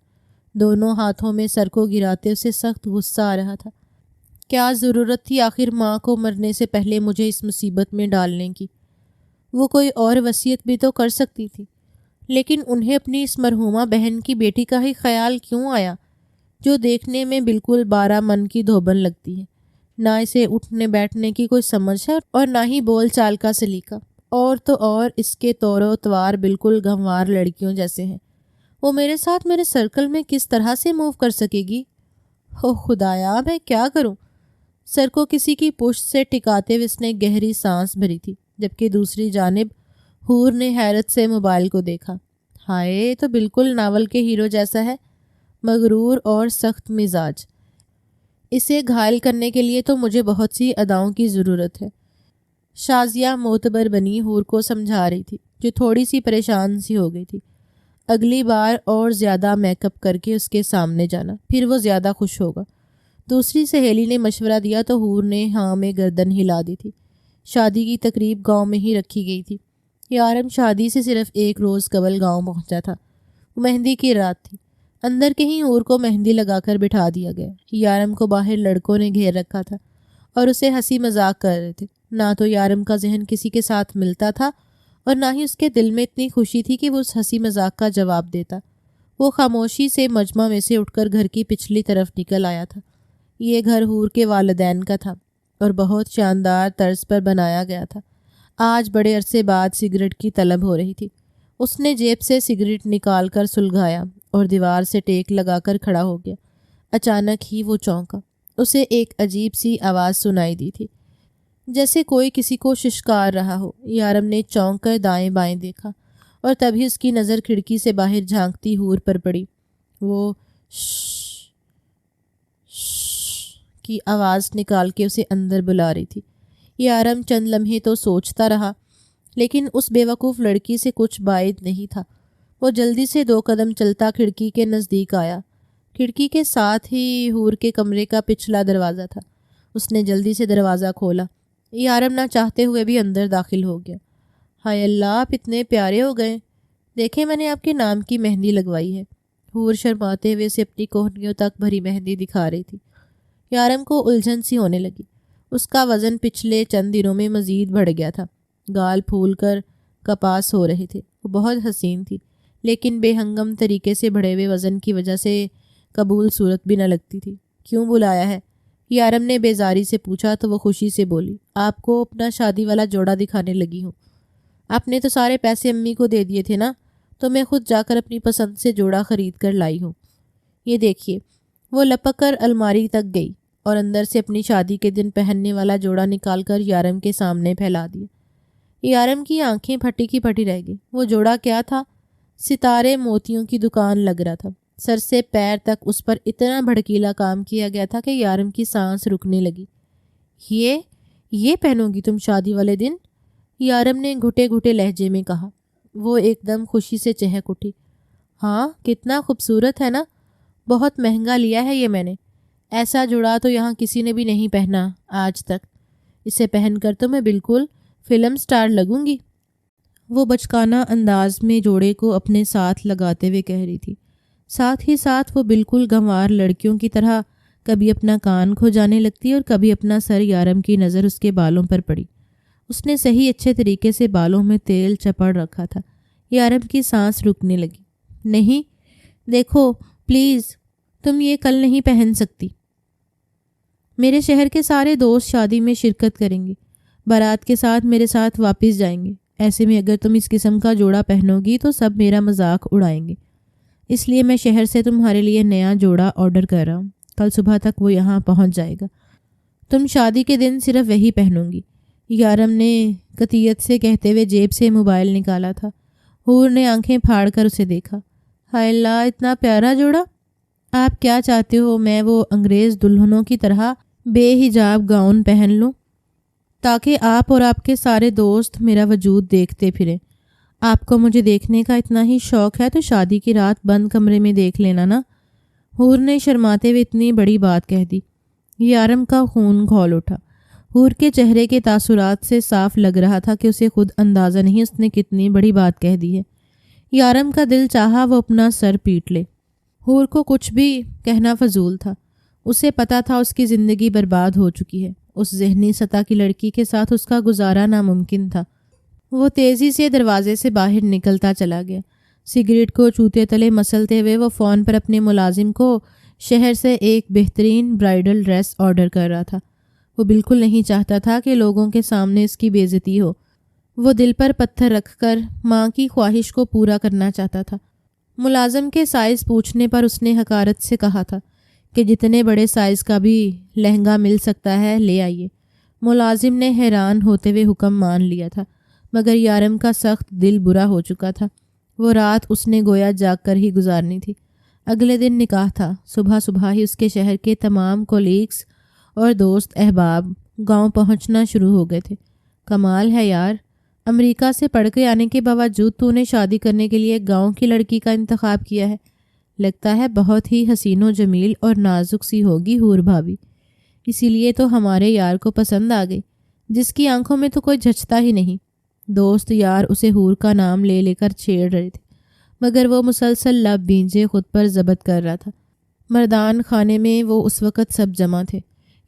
دونوں ہاتھوں میں سر کو گراتے اسے سخت غصہ آ رہا تھا۔ کیا ضرورت تھی آخر ماں کو مرنے سے پہلے مجھے اس مصیبت میں ڈالنے کی؟ وہ کوئی اور وصیت بھی تو کر سکتی تھی، لیکن انہیں اپنی اس مرحومہ بہن کی بیٹی کا ہی خیال کیوں آیا، جو دیکھنے میں بالکل 12 من کی دھوبن لگتی ہے۔ نہ اسے اٹھنے بیٹھنے کی کوئی سمجھ ہے اور نہ ہی بول چال کا سلیقہ، اور تو اور اس کے طور و توار بالکل گنوار لڑکیوں جیسے ہیں۔ وہ میرے ساتھ میرے سرکل میں کس طرح سے موو کر سکے گی؟ او خدایا، میں کیا کروں؟ سر کو کسی کی پشت سے ٹکاتے ہوئے اس نے گہری سانس بھری تھی، جبکہ دوسری جانب حور نے حیرت سے موبائل کو دیکھا۔ ہائے، تو بالکل ناول کے ہیرو جیسا ہے، مغرور اور سخت مزاج۔ اسے گھائل کرنے کے لیے تو مجھے بہت سی اداؤں کی ضرورت ہے۔ شازیہ معتبر بنی حور کو سمجھا رہی تھی، جو تھوڑی سی پریشان سی ہو گئی تھی۔ اگلی بار اور زیادہ میک اپ کر کے اس کے سامنے جانا، پھر وہ زیادہ خوش ہوگا۔ دوسری سہیلی نے مشورہ دیا تو حور نے ہاں میں گردن ہلا دی تھی۔ شادی کی تقریب گاؤں میں ہی رکھی گئی تھی۔ یارم شادی سے صرف 1 روز قبل گاؤں پہنچا تھا۔ وہ مہندی کی رات تھی۔ اندر کہیں اور کو مہندی لگا کر بٹھا دیا گیا۔ یارم کو باہر لڑکوں نے گھیر رکھا تھا اور اسے ہنسی مذاق کر رہے تھے۔ نہ تو یارم کا ذہن کسی کے ساتھ ملتا تھا اور نہ ہی اس کے دل میں اتنی خوشی تھی کہ وہ اس ہنسی مذاق کا جواب دیتا۔ وہ خاموشی سے مجمع میں سے اٹھ کر گھر کی پچھلی طرف نکل آیا تھا۔ یہ گھر حور کے والدین کا تھا اور بہت شاندار طرز پر بنایا گیا تھا۔ آج بڑے عرصے بعد سگریٹ کی طلب ہو رہی تھی۔ اس نے جیب سے سگریٹ نکال کر سلگایا اور دیوار سے ٹیک لگا کر کھڑا ہو گیا۔ اچانک ہی وہ چونکا۔ اسے ایک عجیب سی آواز سنائی دی تھی، جیسے کوئی کسی کو ششکار رہا ہو۔ یارم نے چونک کر دائیں بائیں دیکھا اور تبھی اس کی نظر کھڑکی سے باہر جھانکتی حور پر پڑی۔ وہ شش کی آواز نکال کے اسے اندر بلا رہی تھی۔ یارم چند لمحے تو سوچتا رہا، لیکن اس بے وقوف لڑکی سے کچھ بعید نہیں تھا۔ وہ جلدی سے 2 قدم چلتا کھڑکی کے نزدیک آیا۔ کھڑکی کے ساتھ ہی حور کے کمرے کا پچھلا دروازہ تھا۔ اس نے جلدی سے دروازہ کھولا۔ یارم نہ چاہتے ہوئے بھی اندر داخل ہو گیا۔ ہائے اللہ، آپ اتنے پیارے ہو گئے، دیکھیں میں نے آپ کے نام کی مہندی لگوائی ہے۔ حور شرماتے ہوئے اسے اپنی کوہنیوں تک بھری مہندی دکھا رہی تھی۔ یارم کو الجھن سی ہونے لگی۔ اس کا وزن پچھلے چند دنوں میں مزید بڑھ گیا تھا۔ گال پھول کر کپاس ہو رہے تھے۔ وہ بہت حسین تھی، لیکن بے ہنگم طریقے سے بڑھے ہوئے وزن کی وجہ سے قبول صورت بھی نہ لگتی تھی۔ کیوں بلایا ہے؟ یارم نے بیزاری سے پوچھا تو وہ خوشی سے بولی، آپ کو اپنا شادی والا جوڑا دکھانے لگی ہوں۔ آپ نے تو سارے پیسے امی کو دے دیے تھے نا، تو میں خود جا کر اپنی پسند سے جوڑا خرید کر لائی ہوں۔ یہ دیکھیے۔ وہ لپک کر الماری تک گئی اور اندر سے اپنی شادی کے دن پہننے والا جوڑا نکال کر یارم کے سامنے پھیلا دیا۔ یارم کی آنکھیں پھٹی کی پھٹی رہ گئی۔ وہ جوڑا کیا تھا؟ ستارے موتیوں کی دکان لگ رہا تھا۔ سر سے پیر تک اس پر اتنا بھڑکیلا کام کیا گیا تھا کہ یارم کی سانس رکنے لگی۔ یہ پہنو گی تم شادی والے دن؟ یارم نے گھٹے گھٹے لہجے میں کہا۔ وہ ایک دم خوشی سے چہک اٹھی۔ ہاں، کتنا خوبصورت ہے نا، بہت مہنگا لیا ہے یہ میں نے۔ ایسا جوڑا تو یہاں کسی نے بھی نہیں پہنا آج تک۔ اسے پہن کر تو میں بالکل فلم سٹار لگوں گی۔ وہ بچکانہ انداز میں جوڑے کو اپنے ساتھ لگاتے ہوئے کہہ رہی تھی۔ ساتھ ہی ساتھ وہ بالکل گنوار لڑکیوں کی طرح کبھی اپنا کان کھوجانے لگتی اور کبھی اپنا سر۔ یارم کی نظر اس کے بالوں پر پڑی۔ اس نے صحیح اچھے طریقے سے بالوں میں تیل چپڑ رکھا تھا۔ یارم کی سانس رکنے لگی۔ نہیں، دیکھو پلیز، تم یہ کل نہیں پہن سکتی۔ میرے شہر کے سارے دوست شادی میں شرکت کریں گے، بارات کے ساتھ میرے ساتھ واپس جائیں گے۔ ایسے میں اگر تم اس قسم کا جوڑا پہنو گی تو سب میرا مذاق اڑائیں گے۔ اس لیے میں شہر سے تمہارے لیے نیا جوڑا آرڈر کر رہا ہوں۔ کل صبح تک وہ یہاں پہنچ جائے گا۔ تم شادی کے دن صرف وہی پہنو گی۔ یارم نے قطعیت سے کہتے ہوئے جیب سے موبائل نکالا تھا۔ حور نے آنکھیں پھاڑ کر اسے دیکھا۔ ہائے اللہ، اتنا پیارا جوڑا! آپ کیا چاہتے ہو میں وہ انگریز دلہنوں کی طرح بے حجاب گاؤن پہن لوں تاکہ آپ اور آپ کے سارے دوست میرا وجود دیکھتے پھریں؟ آپ کو مجھے دیکھنے کا اتنا ہی شوق ہے تو شادی کی رات بند کمرے میں دیکھ لینا نا۔ حور نے شرماتے ہوئے اتنی بڑی بات کہہ دی۔ یارم کا خون کھول اٹھا۔ حور کے چہرے کے تاثرات سے صاف لگ رہا تھا کہ اسے خود اندازہ نہیں اس نے کتنی بڑی بات کہہ دی ہے۔ یارم کا دل چاہا وہ اپنا سر پیٹ لے۔ حور کو کچھ بھی کہنا فضول تھا۔ اسے پتا تھا اس کی زندگی برباد ہو چکی ہے۔ اس ذہنی سطح کی لڑکی کے ساتھ اس کا گزارا ناممکن تھا۔ وہ تیزی سے دروازے سے باہر نکلتا چلا گیا۔ سگریٹ کو چوتے تلے مسلتے ہوئے وہ فون پر اپنے ملازم کو شہر سے ایک بہترین برائڈل ڈریس آرڈر کر رہا تھا۔ وہ بالکل نہیں چاہتا تھا کہ لوگوں کے سامنے اس کی بے عزتی ہو۔ وہ دل پر پتھر رکھ کر ماں کی خواہش کو پورا کرنا چاہتا تھا۔ ملازم کے سائز پوچھنے پر اس نے حقارت سے کہا تھا کہ جتنے بڑے سائز کا بھی لہنگا مل سکتا ہے لے آئیے۔ ملازم نے حیران ہوتے ہوئے حکم مان لیا تھا، مگر یارم کا سخت دل برا ہو چکا تھا۔ وہ رات اس نے گویا جاگ کر ہی گزارنی تھی۔ اگلے دن نکاح تھا۔ صبح صبح ہی اس کے شہر کے تمام کولیگز اور دوست احباب گاؤں پہنچنا شروع ہو گئے تھے۔ کمال ہے یار، امریکہ سے پڑھ کے آنے کے باوجود تو نے شادی کرنے کے لیے گاؤں کی لڑکی کا انتخاب کیا ہے۔ لگتا ہے بہت ہی حسین و جمیل اور نازک سی ہوگی حور بھابی، اسی لیے تو ہمارے یار کو پسند آ گئی، جس کی آنکھوں میں تو کوئی جھچتا ہی نہیں۔ دوست یار اسے حور کا نام لے لے کر چھیڑ رہے تھے، مگر وہ مسلسل لب بھینجے خود پر ضبط کر رہا تھا۔ مردان خانے میں وہ اس وقت سب جمع تھے۔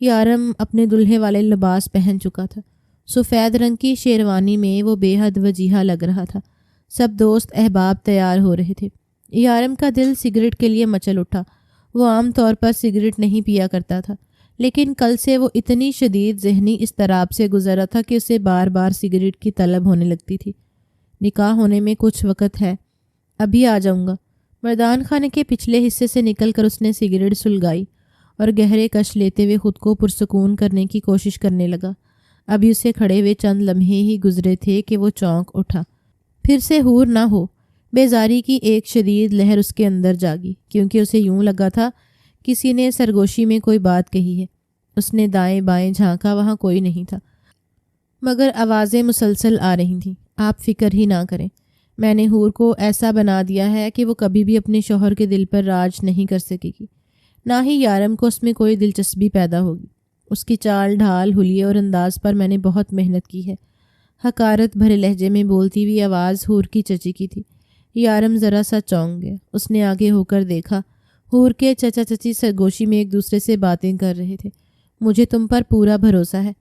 یارم اپنے دلہے والے لباس پہن چکا تھا۔ سفید رنگ کی شیروانی میں وہ بے حد وجیحہ لگ رہا تھا۔ سب دوست احباب تیار ہو رہے تھے۔ یارم کا دل سگریٹ کے لیے مچل اٹھا۔ وہ عام طور پر سگریٹ نہیں پیا کرتا تھا، لیکن کل سے وہ اتنی شدید ذہنی اضطراب سے گزر رہا تھا کہ اسے بار بار سگریٹ کی طلب ہونے لگتی تھی۔ نکاح ہونے میں کچھ وقت ہے، ابھی آ جاؤں گا۔ مردان خانے کے پچھلے حصے سے نکل کر اس نے سگریٹ سلگائی اور گہرے کش لیتے ہوئے خود کو پرسکون کرنے کی کوشش کرنے لگا۔ ابھی اسے کھڑے ہوئے چند لمحے ہی گزرے تھے کہ وہ چونک اٹھا۔ پھر سے حور نہ ہو، بیزاری کی ایک شدید لہر اس کے اندر جاگی، کیونکہ اسے یوں لگا تھا کسی نے سرگوشی میں کوئی بات کہی ہے۔ اس نے دائیں بائیں جھانکا، وہاں کوئی نہیں تھا، مگر آوازیں مسلسل آ رہی تھیں۔ آپ فکر ہی نہ کریں، میں نے حور کو ایسا بنا دیا ہے کہ وہ کبھی بھی اپنے شوہر کے دل پر راج نہیں کر سکے گی، نہ ہی یارم کو اس میں کوئی دلچسپی پیدا ہوگی۔ اس کی چال ڈھال، حلیے اور انداز پر میں نے بہت محنت کی ہے۔ حقارت بھرے لہجے میں بولتی ہوئی آواز حور کی چچی کی تھی۔ یارم ذرا سا چونک گیا۔ اس نے آگے ہو کر دیکھا، حور کے چچا چچی سرگوشی میں ایک دوسرے سے باتیں کر رہے تھے۔ مجھے تم پر پورا بھروسہ ہے،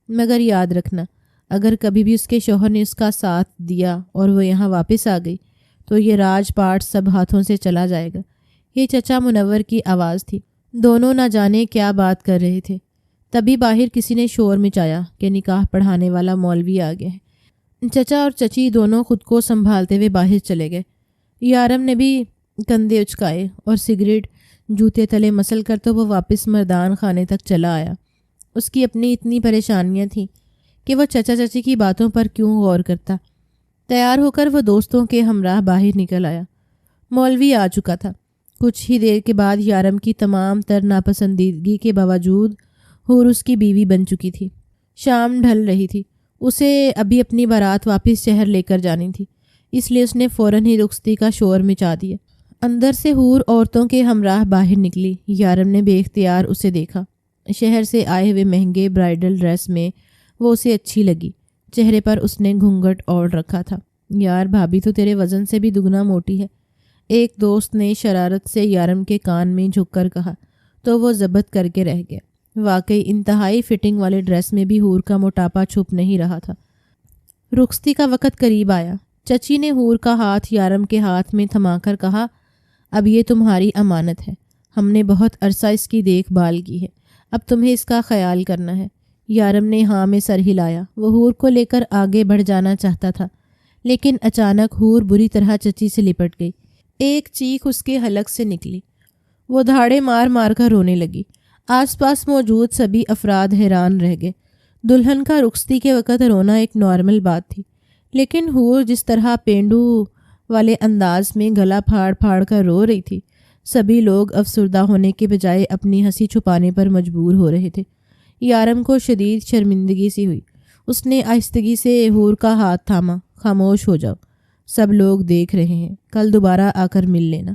مگر یاد رکھنا، اگر کبھی بھی اس کے شوہر نے اس کا ساتھ دیا اور وہ یہاں واپس آ گئی تو یہ راج پاٹ سب ہاتھوں سے چلا جائے گا۔ یہ چچا منور کی آواز تھی۔ دونوں نہ جانے کیا بات کر رہے تھے۔ تبھی باہر کسی نے شور مچایا کہ نکاح پڑھانے والا مولوی آ گیا ہے۔ چچا اور چچی دونوں خود کو سنبھالتے ہوئے باہر چلے گئے۔ یارم نے بھی کندھے اچکائے اور سگریٹ جوتے تلے مسل کر تو وہ واپس مردان خانے تک چلا آیا۔ اس کی اپنی اتنی پریشانیاں تھیں کہ وہ چچا چچی کی باتوں پر کیوں غور کرتا۔ تیار ہو کر وہ دوستوں کے ہمراہ باہر نکل آیا۔ مولوی آ چکا تھا۔ کچھ ہی دیر کے بعد یارم کی تمام تر ناپسندیدگی کے باوجود حور اس کی بیوی بن چکی تھی۔ شام ڈھل رہی تھی۔ اسے ابھی اپنی بارات واپس شہر لے کر جانی تھی، اس لیے اس نے فوراً ہی رخصتی کا شور مچا دیا۔ اندر سے حور عورتوں کے ہمراہ باہر نکلی۔ یارم نے بے اختیار اسے دیکھا۔ شہر سے آئے ہوئے مہنگے برائڈل ڈریس میں وہ اسے اچھی لگی۔ چہرے پر اس نے گھونگھٹ اوڑھ رکھا تھا۔ یار بھابھی تو تیرے وزن سے بھی دگنا موٹی ہے، ایک دوست نے شرارت سے یارم کے کان میں جھک کر کہا تو وہ ضبط کر کے رہ گیا۔ واقعی انتہائی فٹنگ والے ڈریس میں بھی حور کا موٹاپا چھپ نہیں رہا تھا۔ رخصتی کا وقت قریب آیا۔ چچی نے حور کا ہاتھ یارم کے ہاتھ میں تھما کر کہا، اب یہ تمہاری امانت ہے، ہم نے بہت عرصہ اس کی دیکھ بھال کی ہے، اب تمہیں اس کا خیال کرنا ہے۔ یارم نے ہاں میں سر ہلایا۔ وہ حور کو لے کر آگے بڑھ جانا چاہتا تھا، لیکن اچانک حور بری طرح چچی سے لپٹ گئی۔ ایک چیخ اس کے حلق سے نکلی۔ وہ دھاڑے مار مار کر رونے لگی۔ آس پاس موجود سبھی افراد حیران رہ گئے۔ دلہن کا رخصتی کے وقت رونا ایک نارمل بات تھی، لیکن حور جس طرح پینڈو والے انداز میں گلا پھاڑ پھاڑ کر رو رہی تھی، سبھی لوگ افسردہ ہونے کے بجائے اپنی ہنسی چھپانے پر مجبور ہو رہے تھے۔ یارم کو شدید شرمندگی سی ہوئی۔ اس نے آہستگی سے حور کا ہاتھ تھاما۔ خاموش ہو جاؤ، سب لوگ دیکھ رہے ہیں، کل دوبارہ آ کر مل لینا۔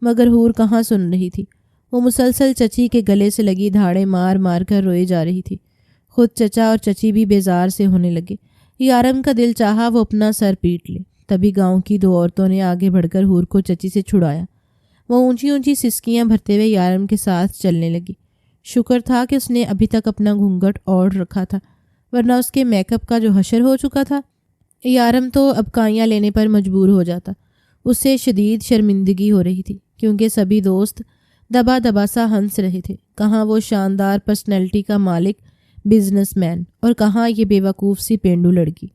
مگر حور کہاں سن رہی تھی۔ وہ مسلسل چچی کے گلے سے لگی دھاڑے مار مار کر روئے جا رہی تھی۔ خود چچا اور چچی بھی بیزار سے ہونے لگے۔ یارم کا دل چاہا وہ اپنا سر پیٹ لے۔ تبھی گاؤں کی دو عورتوں نے آگے بڑھ کر حور کو چچی سے چھڑایا۔ وہ اونچی اونچی سسکیاں بھرتے ہوئے یارم کے ساتھ چلنے لگی۔ شکر تھا کہ اس نے ابھی تک اپنا گھونگھٹ اوڑھ رکھا تھا، ورنہ اس کے میک اپ کا جو حشر ہو چکا تھا، یارم تو اب کائیاں لینے پر مجبور ہو جاتا۔ اسے شدید شرمندگی ہو رہی تھی، کیونکہ سبھی دوست دبا دبا سا ہنس رہے تھے۔ کہاں وہ شاندار پرسنالٹی کا مالک بزنس مین اور کہاں یہ بے وقوف سی پینڈو لڑکی۔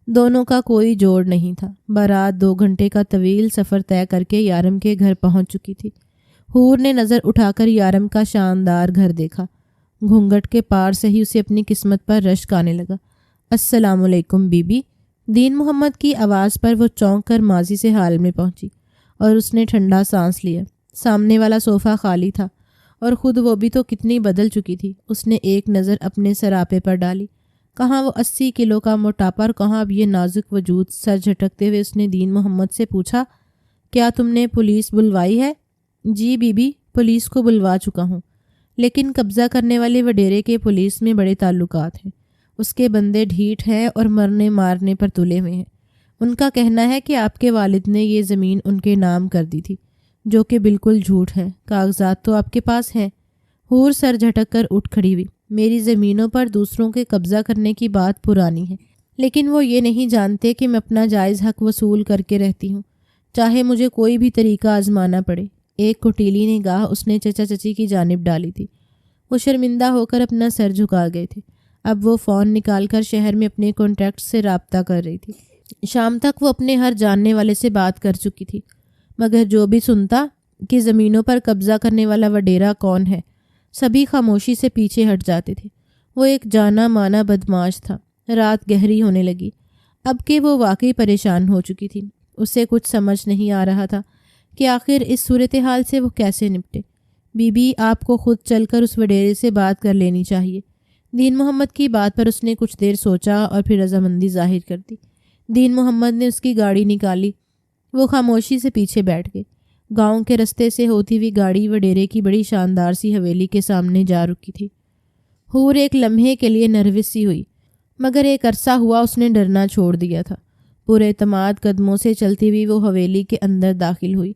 دونوں کا کوئی جوڑ نہیں تھا۔ بارات 2 گھنٹے کا طویل سفر طے کر کے یارم کے گھر پہنچ چکی تھی۔ حور نے نظر اٹھا کر یارم کا شاندار گھر دیکھا۔ گھونگھٹ کے پار سے ہی اسے اپنی قسمت پر رشک آنے لگا۔ السلام علیکم بی بی۔ دین محمد کی آواز پر وہ چونک کر ماضی سے حال میں پہنچی اور اس نے ٹھنڈا سانس لیا۔ سامنے والا صوفہ خالی تھا اور خود وہ بھی تو کتنی بدل چکی تھی۔ اس نے ایک نظر اپنے سراپے پر ڈالی۔ کہاں وہ 80 کلو کا موٹاپا اور کہاں اب یہ نازک وجود۔ سر جھٹکتے ہوئے اس نے دین محمد سے پوچھا، کیا تم نے پولیس بلوائی ہے؟ جی بی بی، پولیس کو بلوا چکا ہوں، لیکن قبضہ کرنے والے وڈیرے کے پولیس میں بڑے تعلقات ہیں۔ اس کے بندے ڈھیٹ ہیں اور مرنے مارنے پر تلے ہوئے ہیں۔ ان کا کہنا ہے کہ آپ کے والد نے یہ زمین ان کے نام کر دی تھی، جو کہ بالکل جھوٹ ہے۔ کاغذات تو آپ کے پاس ہیں۔ حور سر جھٹک کر اٹھ کھڑی ہوئی۔ میری زمینوں پر دوسروں کے قبضہ کرنے کی بات پرانی ہے، لیکن وہ یہ نہیں جانتے کہ میں اپنا جائز حق وصول کر کے رہتی ہوں، چاہے مجھے کوئی بھی طریقہ آزمانا پڑے۔ ایک کٹیلی نگاہ اس نے چچا چچی کی جانب ڈالی تھی۔ وہ شرمندہ ہو کر اپنا سر جھکا گئے تھے۔ اب وہ فون نکال کر شہر میں اپنے کانٹیکٹ سے رابطہ کر رہی تھی۔ شام تک وہ اپنے ہر جاننے والے سے بات کر چکی تھی، مگر جو بھی سنتا کہ زمینوں پر قبضہ کرنے والا وڈیرا کون ہے، سبھی خاموشی سے پیچھے ہٹ جاتے تھے۔ وہ ایک جانا مانا بدمعاش تھا۔ رات گہری ہونے لگی۔ اب کہ وہ واقعی پریشان ہو چکی تھی، اسے کچھ سمجھ نہیں آ رہا تھا کہ آخر اس صورتحال سے وہ کیسے نپٹے۔ بی بی آپ کو خود چل کر اس وڈیرے سے بات کر لینی چاہیے۔ دین محمد کی بات پر اس نے کچھ دیر سوچا اور پھر رضامندی ظاہر کر دی۔ دین محمد نے اس کی گاڑی نکالی۔ وہ خاموشی سے پیچھے بیٹھ گئے۔ گاؤں کے رستے سے ہوتی ہوئی گاڑی وڈیرے کی بڑی شاندار سی حویلی کے سامنے جا رکی تھی۔ حور ایک لمحے کے لیے نروس سی ہوئی، مگر ایک عرصہ ہوا اس نے ڈرنا چھوڑ دیا تھا۔ پورے اعتماد قدموں سے چلتی ہوئی وہ حویلی کے اندر داخل ہوئی۔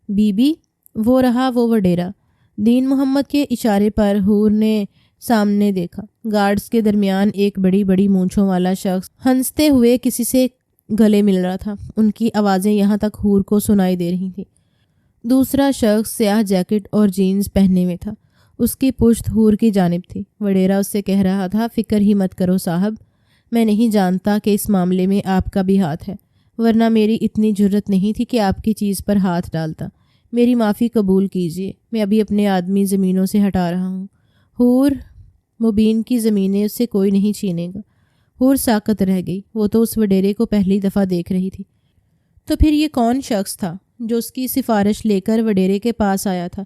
بی بی وہ رہا وہ وڈیرا۔ دین محمد کے اشارے پر حور نے سامنے دیکھا۔ گارڈز کے درمیان ایک بڑی بڑی مونچھوں والا شخص ہنستے ہوئے کسی سے گلے مل رہا تھا۔ ان کی آوازیں یہاں تک حور کو سنائی دے رہی تھیں۔ دوسرا شخص سیاہ جیکٹ اور جینز پہنے ہوئے تھا۔ اس کی پشت حور کی جانب تھی۔ وڈیرا اس سے کہہ رہا تھا، فکر ہی مت کرو صاحب، میں نہیں جانتا کہ اس معاملے میں آپ کا بھی ہاتھ ہے، ورنہ میری اتنی جرت نہیں تھی کہ آپ کی چیز پر ہاتھ ڈالتا۔ میری معافی قبول کیجیے، میں ابھی اپنے آدمی زمینوں سے ہٹا رہا ہوں۔ حور مبین کی زمینیں اس سے کوئی نہیں چھینے گا۔ حور ساکت رہ گئی۔ وہ تو اس وڈیرے کو پہلی دفعہ دیکھ رہی تھی۔ تو پھر یہ کون شخص تھا جو اس کی سفارش لے کر وڈیرے کے پاس آیا تھا؟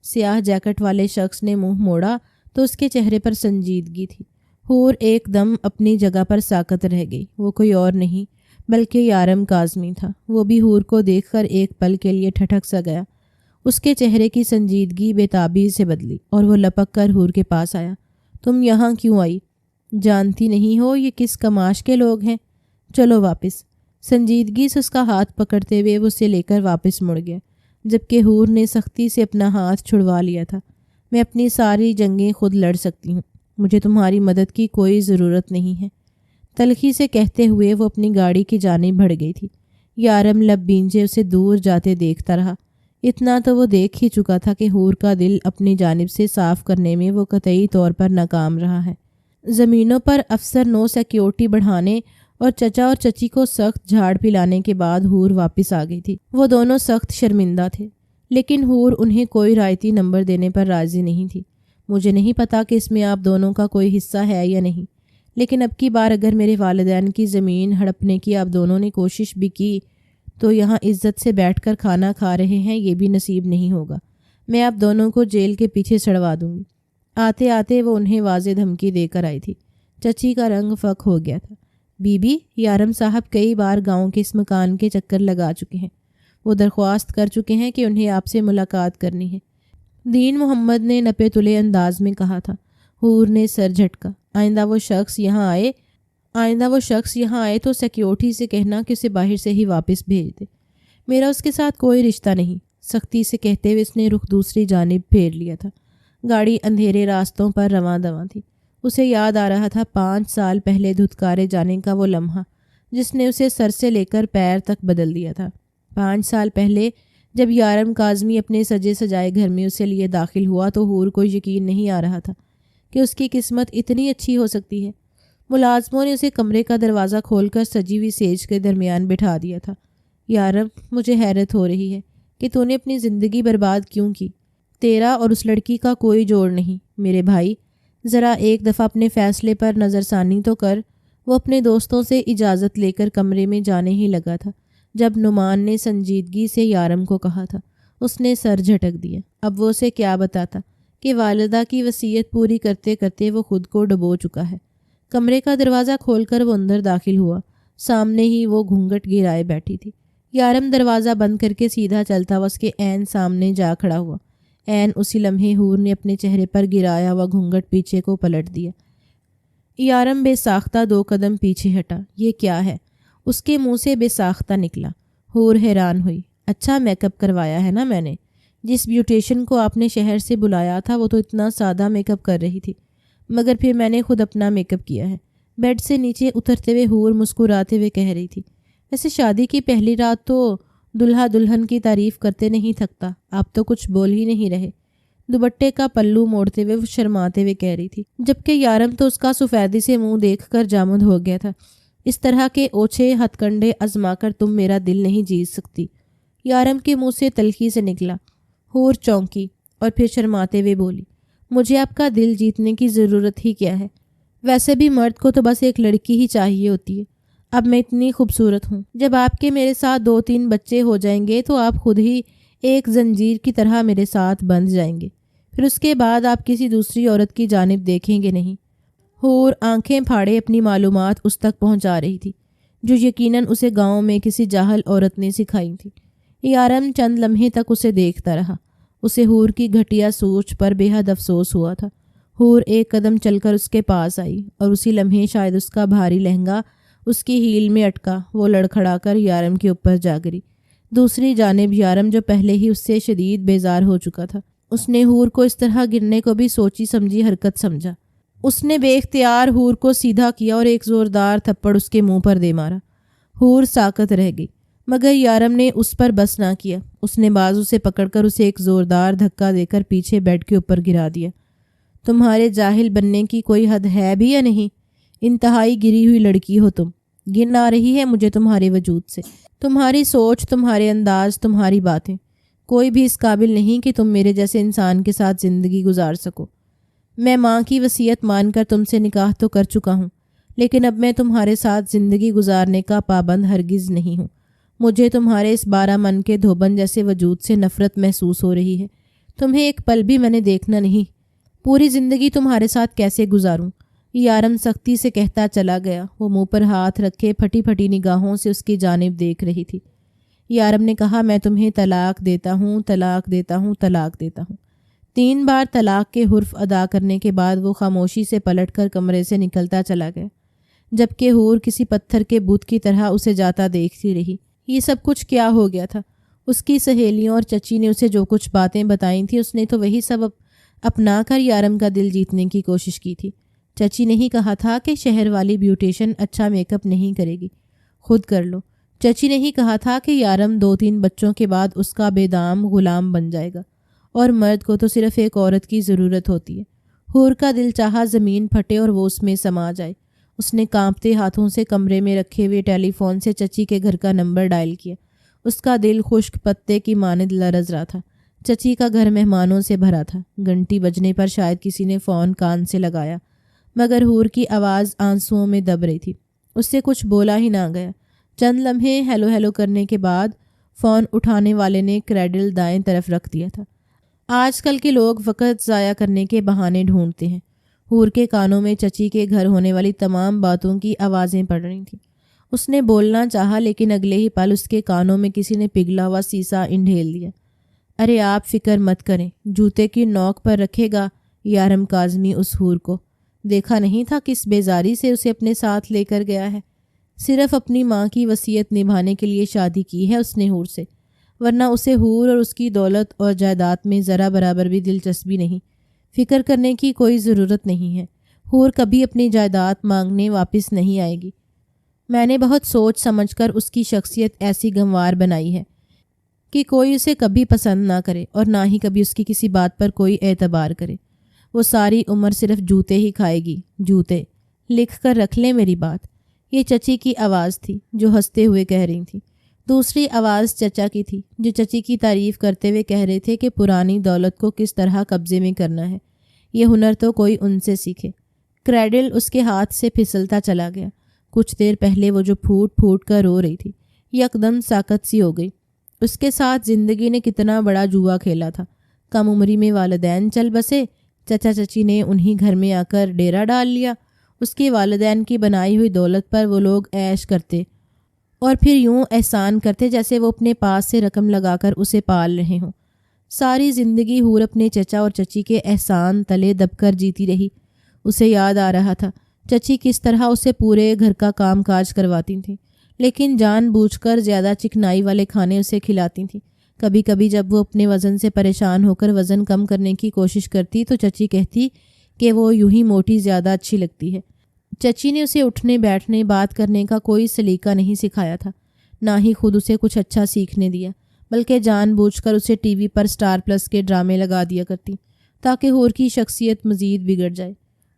سیاہ جیکٹ والے شخص نے منہ موڑا تو اس کے چہرے پر سنجیدگی تھی۔ حور ایک دم اپنی جگہ پر ساکت رہ گئی۔ وہ کوئی اور نہیں بلکہ یارم کاظمی تھا۔ وہ بھی حور کو دیکھ کر ایک پل کے لیے ٹھٹک سا گیا۔ اس کے چہرے کی سنجیدگی بے تابی سے بدلی اور وہ لپک کر حور کے پاس آیا۔ تم یہاں کیوں آئی؟ جانتی نہیں ہو یہ کس کماش کے لوگ ہیں؟ چلو واپس۔ سنجیدگی سے اس کا ہاتھ پکڑتے ہوئے وہ اسے لے کر واپس مڑ گیا، جبکہ حور نے سختی سے اپنا ہاتھ چھڑوا لیا تھا۔ میں اپنی ساری جنگیں خود لڑ سکتی ہوں، مجھے تمہاری مدد کی کوئی ضرورت نہیں ہے، تلخی سے کہتے ہوئے وہ اپنی گاڑی کی جانب بڑھ گئی تھی۔ یارم لب بینجے اسے دور جاتے دیکھتا رہا۔ اتنا تو وہ دیکھ ہی چکا تھا کہ حور کا دل اپنی جانب سے صاف کرنے میں وہ قطعی طور پر ناکام رہا ہے۔ زمینوں پر افسر نو سیکیورٹی بڑھانے اور چچا اور چچی کو سخت جھاڑ پلانے کے بعد حور واپس آ گئی تھی۔ وہ دونوں سخت شرمندہ تھے، لیکن حور انہیں کوئی رعایتی نمبر دینے پر راضی نہیں تھی۔ مجھے نہیں پتا کہ اس میں آپ دونوں کا کوئی حصہ ہے یا نہیں، لیکن اب کی بار اگر میرے والدین کی زمین ہڑپنے کی آپ دونوں نے کوشش بھی کی تو یہاں عزت سے بیٹھ کر کھانا کھا رہے ہیں یہ بھی نصیب نہیں ہوگا۔ میں آپ دونوں کو جیل کے پیچھے سڑوا دوں گی۔ آتے آتے وہ انہیں واضح دھمکی دے کر آئی تھی۔ چچی کا رنگ فک ہو گیا تھا۔ بی بی یارم صاحب کئی بار گاؤں کے اس مکان کے چکر لگا چکے ہیں، وہ درخواست کر چکے ہیں کہ انہیں آپ سے ملاقات کرنی ہے، دین محمد نے نپے تلے انداز میں کہا تھا۔ حور نے سر جھٹکا۔ آئندہ وہ شخص یہاں آئے تو سیکیورٹی سے کہنا کہ اسے باہر سے ہی واپس بھیج دے، میرا اس کے ساتھ کوئی رشتہ نہیں، سختی سے کہتے ہوئے اس نے رخ دوسری جانب پھیر لیا تھا۔ گاڑی اندھیرے راستوں پر رواں دواں تھی۔ اسے یاد آ رہا تھا 5 سال پہلے دھتکارے جانے کا وہ لمحہ جس نے اسے سر سے لے کر پیر تک بدل دیا تھا۔ 5 سال پہلے جب یارم کاظمی اپنے سجے سجائے گھر میں اسے لیے داخل ہوا تو حور کو یقین نہیں آ رہا تھا کہ اس کی قسمت اتنی اچھی ہو سکتی ہے۔ ملازموں نے اسے کمرے کا دروازہ کھول کر سجی ہوئی سیج کے درمیان بٹھا دیا تھا۔ یارم مجھے حیرت ہو رہی ہے کہ تو نے اپنی زندگی برباد کیوں کی؟ تیرا اور اس لڑکی کا کوئی جوڑ نہیں میرے بھائی، ذرا ایک دفعہ اپنے فیصلے پر نظر ثانی تو کر۔ وہ اپنے دوستوں سے اجازت لے کر کمرے میں جانے ہی لگا تھا جب نعمان نے سنجیدگی سے یارم کو کہا تھا۔ اس نے سر جھٹک دیا۔ اب وہ اسے کیا بتاتا کہ والدہ کی وصیت پوری کرتے کرتے وہ خود کو ڈبو چکا ہے۔ کمرے کا دروازہ کھول کر وہ اندر داخل ہوا۔ سامنے ہی وہ گھونگھٹ گرائے بیٹھی تھی۔ یارم دروازہ بند کر کے سیدھا چلتا ہوا اس کے عین سامنے جا کھڑا ہوا۔ عین اسی لمحے حور نے اپنے چہرے پر گرایا ہوا گھونگھٹ پیچھے کو پلٹ دیا۔ یارم بے ساختہ 2 قدم پیچھے ہٹا۔ یہ کیا ہے؟ اس کے منہ سے بے ساختہ نکلا۔ حور حیران ہوئی۔ اچھا میک اپ کروایا ہے نا میں نے؟ جس بیوٹیشن کو آپ نے شہر سے بلایا تھا وہ تو اتنا سادہ میک اپ کر رہی تھی، مگر پھر میں نے خود اپنا میک اپ کیا ہے۔ بیڈ سے نیچے اترتے ہوئے حور مسکراتے ہوئے کہہ رہی تھی۔ ویسے شادی کی پہلی رات تو دلہا دلہن کی تعریف کرتے نہیں تھکتا، آپ تو کچھ بول ہی نہیں رہے۔ دوپٹے کا پلو موڑتے ہوئے وہ شرماتے ہوئے کہہ رہی تھی، جبکہ یارم تو اس کا سفیدی سے منہ دیکھ کر جامد ہو گیا تھا۔ اس طرح کے اوچھے ہتھ کنڈے آزما کر تم میرا دل نہیں جیت سکتی۔ یارم کے منہ سے تلخی سے نکلا۔ حور چونکی اور پھر شرماتے ہوئے بولی، مجھے آپ کا دل جیتنے کی ضرورت ہی کیا ہے؟ ویسے بھی مرد کو تو بس ایک لڑکی ہی چاہیے ہوتی ہے۔ اب میں اتنی خوبصورت ہوں، جب آپ کے میرے ساتھ 2-3 بچے ہو جائیں گے تو آپ خود ہی ایک زنجیر کی طرح میرے ساتھ بندھ جائیں گے، پھر اس کے بعد آپ کسی دوسری عورت کی جانب دیکھیں گے نہیں۔ حور آنکھیں پھاڑے اپنی معلومات اس تک پہنچا رہی تھی جو یقیناً اسے گاؤں میں کسی جاہل عورت نے سکھائی تھی۔ یارم چند لمحے تک اسے دیکھتا رہا۔ اسے حور کی گھٹیا سوچ پر بے حد افسوس ہوا تھا۔ حور ایک قدم چل کر اس کے پاس آئی اور اسی لمحے شاید اس کا بھاری لہنگا اس کی ہیل میں اٹکا۔ وہ لڑکھڑا کر یارم کے اوپر جا گری۔ دوسری جانب یارم جو پہلے ہی اس سے شدید بیزار ہو چکا تھا، اس نے حور کو اس طرح گرنے کو بھی سوچی سمجھی حرکت سمجھا۔ اس نے بے اختیار حور کو سیدھا کیا اور ایک زوردار تھپڑ اس کے منہ پر دے مارا۔ حور ساکت رہ گئی، مگر یارم نے اس پر بس نہ کیا۔ اس نے بازو سے پکڑ کر اسے ایک زوردار دھکا دے کر پیچھے بیڈ کے اوپر گرا دیا۔ تمہارے جاہل بننے کی کوئی حد ہے بھی یا نہیں؟ انتہائی گری ہوئی لڑکی ہو تم۔ گن آ رہی ہے مجھے تمہارے وجود سے، تمہاری سوچ، تمہارے انداز، تمہاری باتیں۔ کوئی بھی اس قابل نہیں کہ تم میرے جیسے انسان کے ساتھ زندگی گزار سکو۔ میں ماں کی وصیت مان کر تم سے نکاح تو کر چکا ہوں، لیکن اب میں تمہارے ساتھ زندگی گزارنے کا پابند ہرگز نہیں ہوں۔ مجھے تمہارے اس 12 من کے دھوبن جیسے وجود سے نفرت محسوس ہو رہی ہے۔ تمہیں ایک پل بھی میں نے دیکھنا نہیں۔ پوری زندگی تمہارے ساتھ کیسے گزاروں؟ یارم سختی سے کہتا چلا گیا۔ وہ منہ پر ہاتھ رکھے پھٹی پھٹی نگاہوں سے اس کی جانب دیکھ رہی تھی۔ یارم نے کہا، میں تمہیں طلاق دیتا ہوں، طلاق دیتا ہوں، طلاق دیتا ہوں۔ 3 بار طلاق کے حرف ادا کرنے کے بعد وہ خاموشی سے پلٹ کر کمرے سے نکلتا چلا گیا، جبکہ حور کسی پتھر کے بت کی طرح اسے جاتا دیکھتی رہی۔ یہ سب کچھ کیا ہو گیا تھا؟ اس کی سہیلیوں اور چچی نے اسے جو کچھ باتیں بتائی تھیں، اس نے تو وہی سب اپنا کر یارم کا دل جیتنے کی کوشش کی تھی۔ چچی نے ہی کہا تھا کہ شہر والی بیوٹیشن اچھا میک اپ نہیں کرے گی، خود کر لو۔ چچی نے ہی کہا تھا کہ یارم 2-3 بچوں کے بعد اس کا بے دام غلام بن جائے گا، اور مرد کو تو صرف ایک عورت کی ضرورت ہوتی ہے۔ حور کا دل چاہا زمین پھٹے اور وہ اس میں سما جائے۔ اس نے کانپتے ہاتھوں سے کمرے میں رکھے ہوئے ٹیلی فون سے چچی کے گھر کا نمبر ڈائل کیا۔ اس کا دل خشک پتے کی مانند لرز رہا تھا۔ چچی کا گھر مہمانوں سے بھرا تھا۔ گھنٹی بجنے پر شاید کسی نے فون کان سے لگایا، مگر حور کی آواز آنسوؤں میں دب رہی تھی۔ اس سے کچھ بولا ہی نہ گیا۔ چند لمحے ہیلو ہیلو کرنے کے بعد فون اٹھانے والے نے کریڈل دائیں طرف رکھ دیا تھا۔ آج کل کے لوگ وقت ضائع کرنے کے بہانے ڈھونڈتے ہیں۔ حور کے کانوں میں چچی کے گھر ہونے والی تمام باتوں کی آوازیں پڑ رہی تھیں۔ اس نے بولنا چاہا، لیکن اگلے ہی پل اس کے کانوں میں کسی نے پگھلا ہوا سیسا انڈھیل دیا۔ ارے آپ فکر مت کریں، جوتے کی نوک پر رکھے گا یارم کاظمی اس حور کو۔ دیکھا نہیں تھا کس بیزاری سے اسے اپنے ساتھ لے کر گیا ہے۔ صرف اپنی ماں کی وصیت نبھانے کے لیے شادی کی ہے اس نے حور سے، ورنہ اسے حور اور اس کی دولت اور جائیداد میں ذرا برابر بھی دلچسپی نہیں۔ فکر کرنے کی کوئی ضرورت نہیں ہے، حور کبھی اپنی جائیداد مانگنے واپس نہیں آئے گی۔ میں نے بہت سوچ سمجھ کر اس کی شخصیت ایسی گنوار بنائی ہے کہ کوئی اسے کبھی پسند نہ کرے اور نہ ہی کبھی اس کی کسی بات پر کوئی اعتبار کرے۔ وہ ساری عمر صرف جوتے ہی کھائے گی، جوتے۔ لکھ کر رکھ لیں میری بات۔ یہ چچی کی آواز تھی جو ہنستے ہوئے کہہ رہی تھی۔ دوسری آواز چچا کی تھی جو چچی کی تعریف کرتے ہوئے کہہ رہے تھے کہ پرانی دولت کو کس طرح قبضے میں کرنا ہے، یہ ہنر تو کوئی ان سے سیکھے۔ کریڈل اس کے ہاتھ سے پھسلتا چلا گیا۔ کچھ دیر پہلے وہ جو پھوٹ پھوٹ کر رو رہی تھی، یکدم ساکت سی ہو گئی۔ اس کے ساتھ زندگی نے کتنا بڑا جوا کھیلا تھا۔ کم عمری میں والدین چل بسے، چچا چچی نے انہی گھر میں آ کر ڈیرا ڈال لیا۔ اس کے والدین کی بنائی ہوئی دولت پر وہ لوگ عیش کرتے اور پھر یوں احسان کرتے جیسے وہ اپنے پاس سے رقم لگا کر اسے پال رہے ہوں۔ ساری زندگی حور اپنے چچا اور چچی کے احسان تلے دب کر جیتی رہی۔ اسے یاد آ رہا تھا چچی کس طرح اسے پورے گھر کا کام کاج کرواتی تھیں، لیکن جان بوجھ کر زیادہ چکنائی والے کھانے اسے کھلاتی تھیں۔ کبھی کبھی جب وہ اپنے وزن سے پریشان ہو کر وزن کم کرنے کی کوشش کرتی تو چچی کہتی کہ وہ یوں ہی موٹی زیادہ اچھی لگتی ہے۔ چچی نے اسے اٹھنے بیٹھنے بات کرنے کا کوئی سلیقہ نہیں سکھایا تھا، نہ ہی خود اسے کچھ اچھا سیکھنے دیا، بلکہ جان بوجھ کر اسے ٹی وی پر اسٹار پلس کے ڈرامے لگا دیا کرتی تاکہ حور کی شخصیت مزید بگڑ جائے۔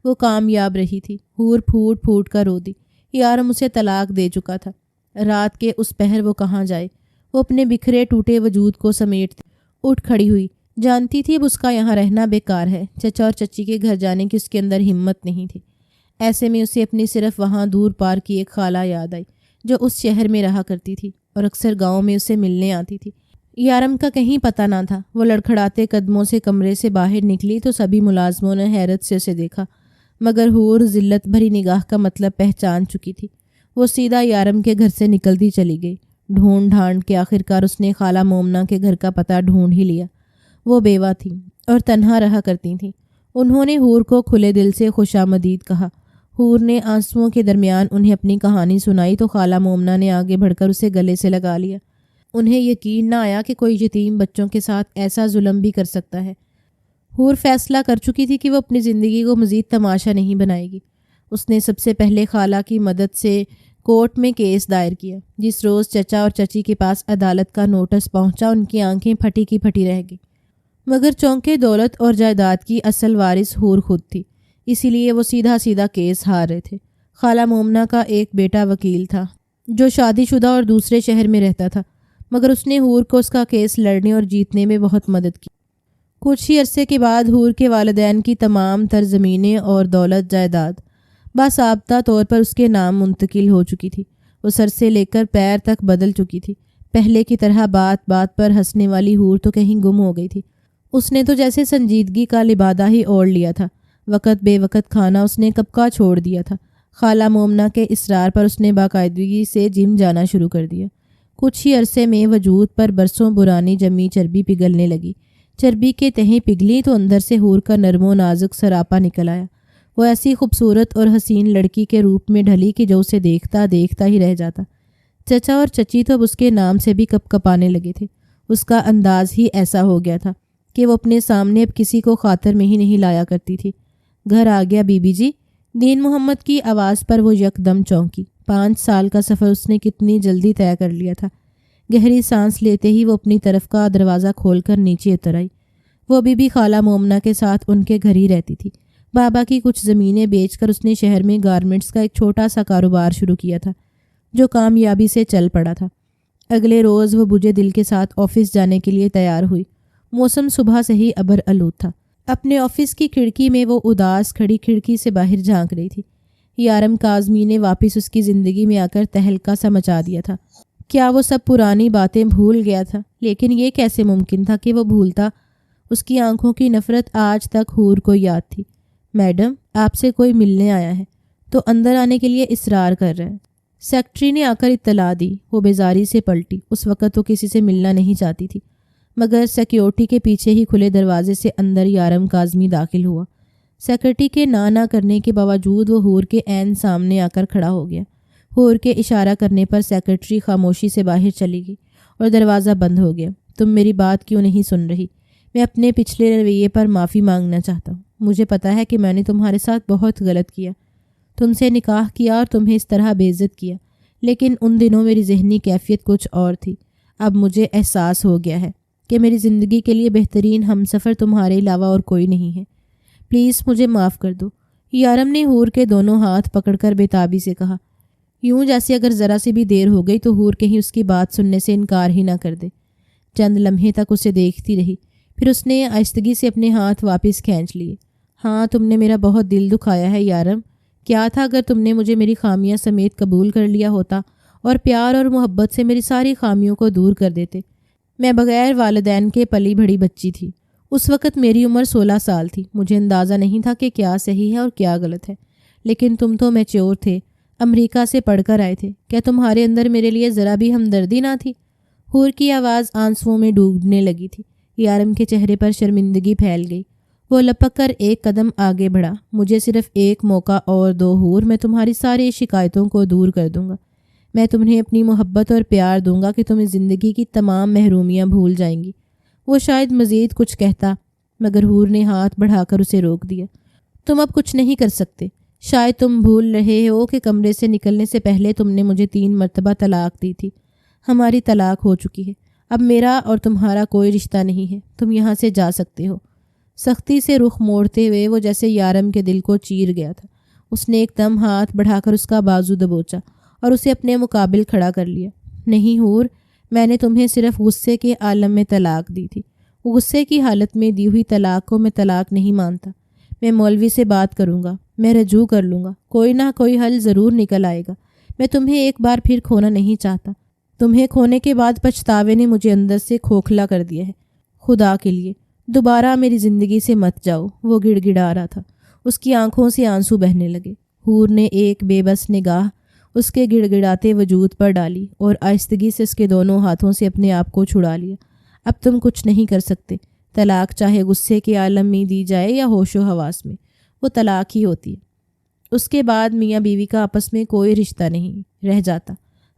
وہ کامیاب رہی تھی۔ حور پھوٹ پھوٹ کر رو دی۔ یارم اسے طلاق دے چکا تھا۔ رات کے اس پہر وہ کہاں جائے؟ وہ اپنے بکھرے ٹوٹے وجود کو سمیٹتی اٹھ کھڑی ہوئی۔ جانتی تھی اب اس کا یہاں رہنا بیکار ہے۔ چچا اور چچی کے گھر جانے کی اس کے اندر ہمت نہیں تھی۔ ایسے میں اسے اپنی صرف وہاں دور پار کی ایک خالہ یاد آئی جو اس شہر میں رہا کرتی تھی اور اکثر گاؤں میں اسے ملنے آتی تھی۔ یارم کا کہیں پتہ نہ تھا۔ وہ لڑکھڑاتے قدموں سے کمرے سے باہر نکلی تو سبھی ملازموں نے حیرت سے اسے دیکھا، مگر حور ذلت بھری نگاہ کا مطلب پہچان چکی تھی۔ وہ سیدھا یارم کے گھر سے نکلتی چلی گئی۔ ڈھونڈ ڈھانڈ کے آخرکار اس نے خالہ مومنہ کے گھر کا پتہ ڈھونڈ ہی لیا۔ وہ بیوہ تھیں اور تنہا رہا کرتی تھیں۔ انہوں نے حور کو کھلے دل سے خوشامدید کہا۔ حور نے آنسوؤں کے درمیان انہیں اپنی کہانی سنائی تو خالہ مومنہ نے آگے بڑھ کر اسے گلے سے لگا لیا۔ انہیں یقین نہ آیا کہ کوئی یتیم بچوں کے ساتھ ایسا ظلم بھی کر سکتا ہے۔ حور فیصلہ کر چکی تھی کہ وہ اپنی زندگی کو مزید تماشا نہیں بنائے گی۔ اس نے سب سے پہلے خالہ کی مدد سے کورٹ میں کیس دائر کیا۔ جس روز چچا اور چچی کے پاس عدالت کا نوٹس پہنچا ان کی آنکھیں پھٹی کی پھٹی رہ گئی، مگر چونکہ دولت اور جائیداد کی اصل وارث حور خود تھی، اسی لیے وہ سیدھا سیدھا کیس ہار رہے تھے۔ خالہ مومنہ کا ایک بیٹا وکیل تھا جو شادی شدہ اور دوسرے شہر میں رہتا تھا، مگر اس نے حور کو اس کا کیس لڑنے اور جیتنے میں بہت مدد کی۔ کچھ ہی عرصے کے بعد حور کے والدین کی تمام تر زمینیں اور دولت جائیداد باضابطہ طور پر اس کے نام منتقل ہو چکی تھی۔ وہ سر سے لے کر پیر تک بدل چکی تھی۔ پہلے کی طرح بات بات پر ہنسنے والی حور تو کہیں گم ہو گئی تھی۔ اس نے تو جیسے سنجیدگی کا لبادہ ہی اوڑھ لیا تھا۔ وقت بے وقت کھانا اس نے کب کا چھوڑ دیا تھا۔ خالہ مومنہ کے اصرار پر اس نے باقاعدگی سے جم جانا شروع کر دیا۔ کچھ ہی عرصے میں وجود پر برسوں پرانی جمی چربی پگھلنے لگی۔ چربی کے تہیں پگھلی تو اندر سے حور کا نرم و نازک سراپا نکل آیا۔ وہ ایسی خوبصورت اور حسین لڑکی کے روپ میں ڈھلی کہ جو اسے دیکھتا دیکھتا ہی رہ جاتا۔ چچا اور چچی تو اب اس کے نام سے بھی کپ کپانے لگے تھے۔ اس کا انداز ہی ایسا ہو گیا تھا کہ وہ اپنے سامنے اب کسی کو خاطر میں ہی نہیں لایا کرتی تھی۔ گھر آ گیا بی بی جی؟ دین محمد کی آواز پر وہ یکدم چونکی۔ 5 سال کا سفر اس نے کتنی جلدی طے کر لیا تھا۔ گہری سانس لیتے ہی وہ اپنی طرف کا دروازہ کھول کر نیچے اتر آئی۔ وہ بی بی خالہ مومنہ کے ساتھ ان کے گھر ہی رہتی تھی۔ بابا کی کچھ زمینیں بیچ کر اس نے شہر میں گارمنٹس کا ایک چھوٹا سا کاروبار شروع کیا تھا جو کامیابی سے چل پڑا تھا۔ اگلے روز وہ بجھے دل کے ساتھ آفس جانے کے لیے تیار ہوئی۔ موسم صبح سے ہی ابر آلود تھا۔ اپنے آفس کی کھڑکی میں وہ اداس کھڑی کھڑکی سے باہر جھانک رہی تھی۔ یارم کاظمی نے واپس اس کی زندگی میں آ کر تہلکہ سا مچا دیا تھا۔ کیا وہ سب پرانی باتیں بھول گیا تھا؟ لیکن یہ کیسے ممکن تھا کہ وہ بھولتا؟ اس کی آنکھوں کی نفرت آج تک حور کو یاد تھی۔ میڈم، آپ سے کوئی ملنے آیا ہے، تو اندر آنے کے لیے اصرار کر رہے ہیں۔ سیکٹری نے آ کر اطلاع دی۔ وہ بیزاری سے پلٹی۔ اس وقت وہ کسی سے ملنا نہیں چاہتی تھی، مگر سیکیورٹی کے پیچھے ہی کھلے دروازے سے اندر یارم کاظمی داخل ہوا۔ سیکرٹری کے نہ کرنے کے باوجود وہ حور کے عین سامنے آ کر کھڑا ہو گیا۔ حور کے اشارہ کرنے پر سیکرٹری خاموشی سے باہر چلی گئی اور دروازہ بند ہو گیا۔ تم میری بات کیوں نہیں سن رہی؟ میں اپنے پچھلے رویے پر معافی مانگنا چاہتا ہوں۔ مجھے پتا ہے کہ میں نے تمہارے ساتھ بہت غلط کیا، تم سے نکاح کیا اور تمہیں اس طرح بے عزت کیا، لیکن ان دنوں میری ذہنی کیفیت کچھ اور تھی۔ اب مجھے احساس ہو گیا ہے کہ میری زندگی کے لیے بہترین ہمسفر تمہارے علاوہ اور کوئی نہیں ہے۔ پلیز مجھے معاف کر دو۔ یارم نے حور کے دونوں ہاتھ پکڑ کر بےتابی سے کہا، یوں جیسے اگر ذرا سی بھی دیر ہو گئی تو حور کہیں اس کی بات سننے سے انکار ہی نہ کر دے۔ چند لمحے تک اسے دیکھتی رہی، پھر اس نے آہستگی سے اپنے ہاتھ واپس کھینچ لیے۔ ہاں، تم نے میرا بہت دل دکھایا ہے یارم۔ کیا تھا اگر تم نے مجھے میری خامیاں سمیت قبول کر لیا ہوتا اور پیار اور محبت سے میری ساری خامیوں کو دور کر دیتے۔ میں بغیر والدین کے پلی بڑی بچی تھی۔ اس وقت میری عمر 16 سال تھی۔ مجھے اندازہ نہیں تھا کہ کیا صحیح ہے اور کیا غلط ہے، لیکن تم تو میچور تھے، امریکہ سے پڑھ کر آئے تھے۔ کیا تمہارے اندر میرے لیے ذرا بھی ہمدردی نہ تھی؟ حور کی آواز آنسوؤں میں ڈوبنے لگی تھی۔ یارم کے چہرے پر شرمندگی پھیل گئی۔ وہ لپک کر ایک قدم آگے بڑھا۔ مجھے صرف ایک موقع اور دو حور، میں تمہاری ساری شکایتوں کو دور کر دوں گا۔ میں تمہیں اپنی محبت اور پیار دوں گا کہ تم اس زندگی کی تمام محرومیاں بھول جائیں گی۔ وہ شاید مزید کچھ کہتا مگر حور نے ہاتھ بڑھا کر اسے روک دیا۔ تم اب کچھ نہیں کر سکتے۔ شاید تم بھول رہے ہو کہ کمرے سے نکلنے سے پہلے تم نے مجھے 3 مرتبہ طلاق دی تھی۔ ہماری طلاق ہو چکی ہے۔ اب میرا اور تمہارا کوئی رشتہ نہیں ہے۔ تم یہاں سے جا سکتے ہو۔ سختی سے رخ موڑتے ہوئے وہ جیسے یارم کے دل کو چیر گیا تھا۔ اس نے ایک دم ہاتھ بڑھا کر اس کا بازو دبوچا اور اسے اپنے مقابل کھڑا کر لیا۔ نہیں حور، میں نے تمہیں صرف غصے کے عالم میں طلاق دی تھی۔ غصے کی حالت میں دی ہوئی طلاق کو میں طلاق نہیں مانتا۔ میں مولوی سے بات کروں گا، میں رجوع کر لوں گا، کوئی نہ کوئی حل ضرور نکل آئے گا۔ میں تمہیں ایک بار پھر کھونا نہیں چاہتا۔ تمہیں کھونے کے بعد پچھتاوے نے مجھے اندر سے کھوکھلا کر دیا ہے۔ خدا کے لیے دوبارہ میری زندگی سے مت جاؤ۔ وہ گڑ گڑا رہا تھا۔ اس کی آنکھوں سے آنسو بہنے لگے۔ حور نے ایک بے بس نگاہ اس کے گڑ گڑاتے وجود پر ڈالی اور آہستگی سے اس کے دونوں ہاتھوں سے اپنے آپ کو چھڑا لیا۔ اب تم کچھ نہیں کر سکتے۔ طلاق چاہے غصے کے عالم میں دی جائے یا ہوش و حواس میں، وہ طلاق ہی ہوتی ہے۔ اس کے بعد میاں بیوی کا آپس میں کوئی رشتہ نہیں رہ جاتا۔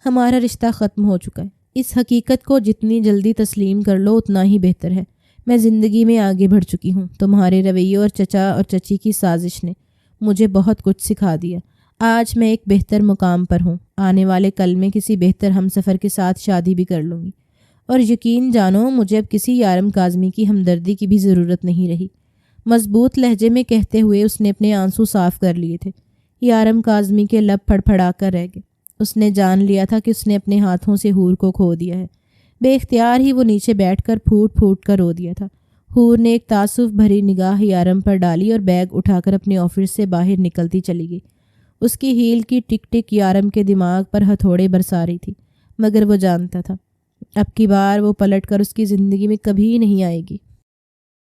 ہمارا رشتہ ختم ہو چکا ہے۔ اس حقیقت کو جتنی جلدی تسلیم کر لو اتنا ہی بہتر ہے۔ میں زندگی میں آگے بڑھ چکی ہوں۔ تمہارے رویے اور چچا اور چچی کی سازش نے مجھے بہت کچھ سکھا دیا۔ آج میں ایک بہتر مقام پر ہوں۔ آنے والے کل میں کسی بہتر ہمسفر کے ساتھ شادی بھی کر لوں گی، اور یقین جانو مجھے اب کسی یارم کاظمی کی ہمدردی کی بھی ضرورت نہیں رہی۔ مضبوط لہجے میں کہتے ہوئے اس نے اپنے آنسو صاف کر لیے تھے۔ یارم کاظمی کے لب پھڑ پھڑا کر رہ گئے۔ اس نے جان لیا تھا کہ اس نے اپنے ہاتھوں سے حور کو کھو دیا ہے۔ بے اختیار ہی وہ نیچے بیٹھ کر پھوٹ پھوٹ کر رو دیا تھا۔ حور نے ایک تعصب بھری نگاہ یارم پر ڈالی اور بیگ اٹھا کر اپنے آفس سے باہر نکلتی چلی گئی۔ اس کی ہیل کی ٹک ٹک یارم کے دماغ پر ہتھوڑے برسا رہی تھی، مگر وہ جانتا تھا اب کی بار وہ پلٹ کر اس کی زندگی میں کبھی نہیں آئے گی۔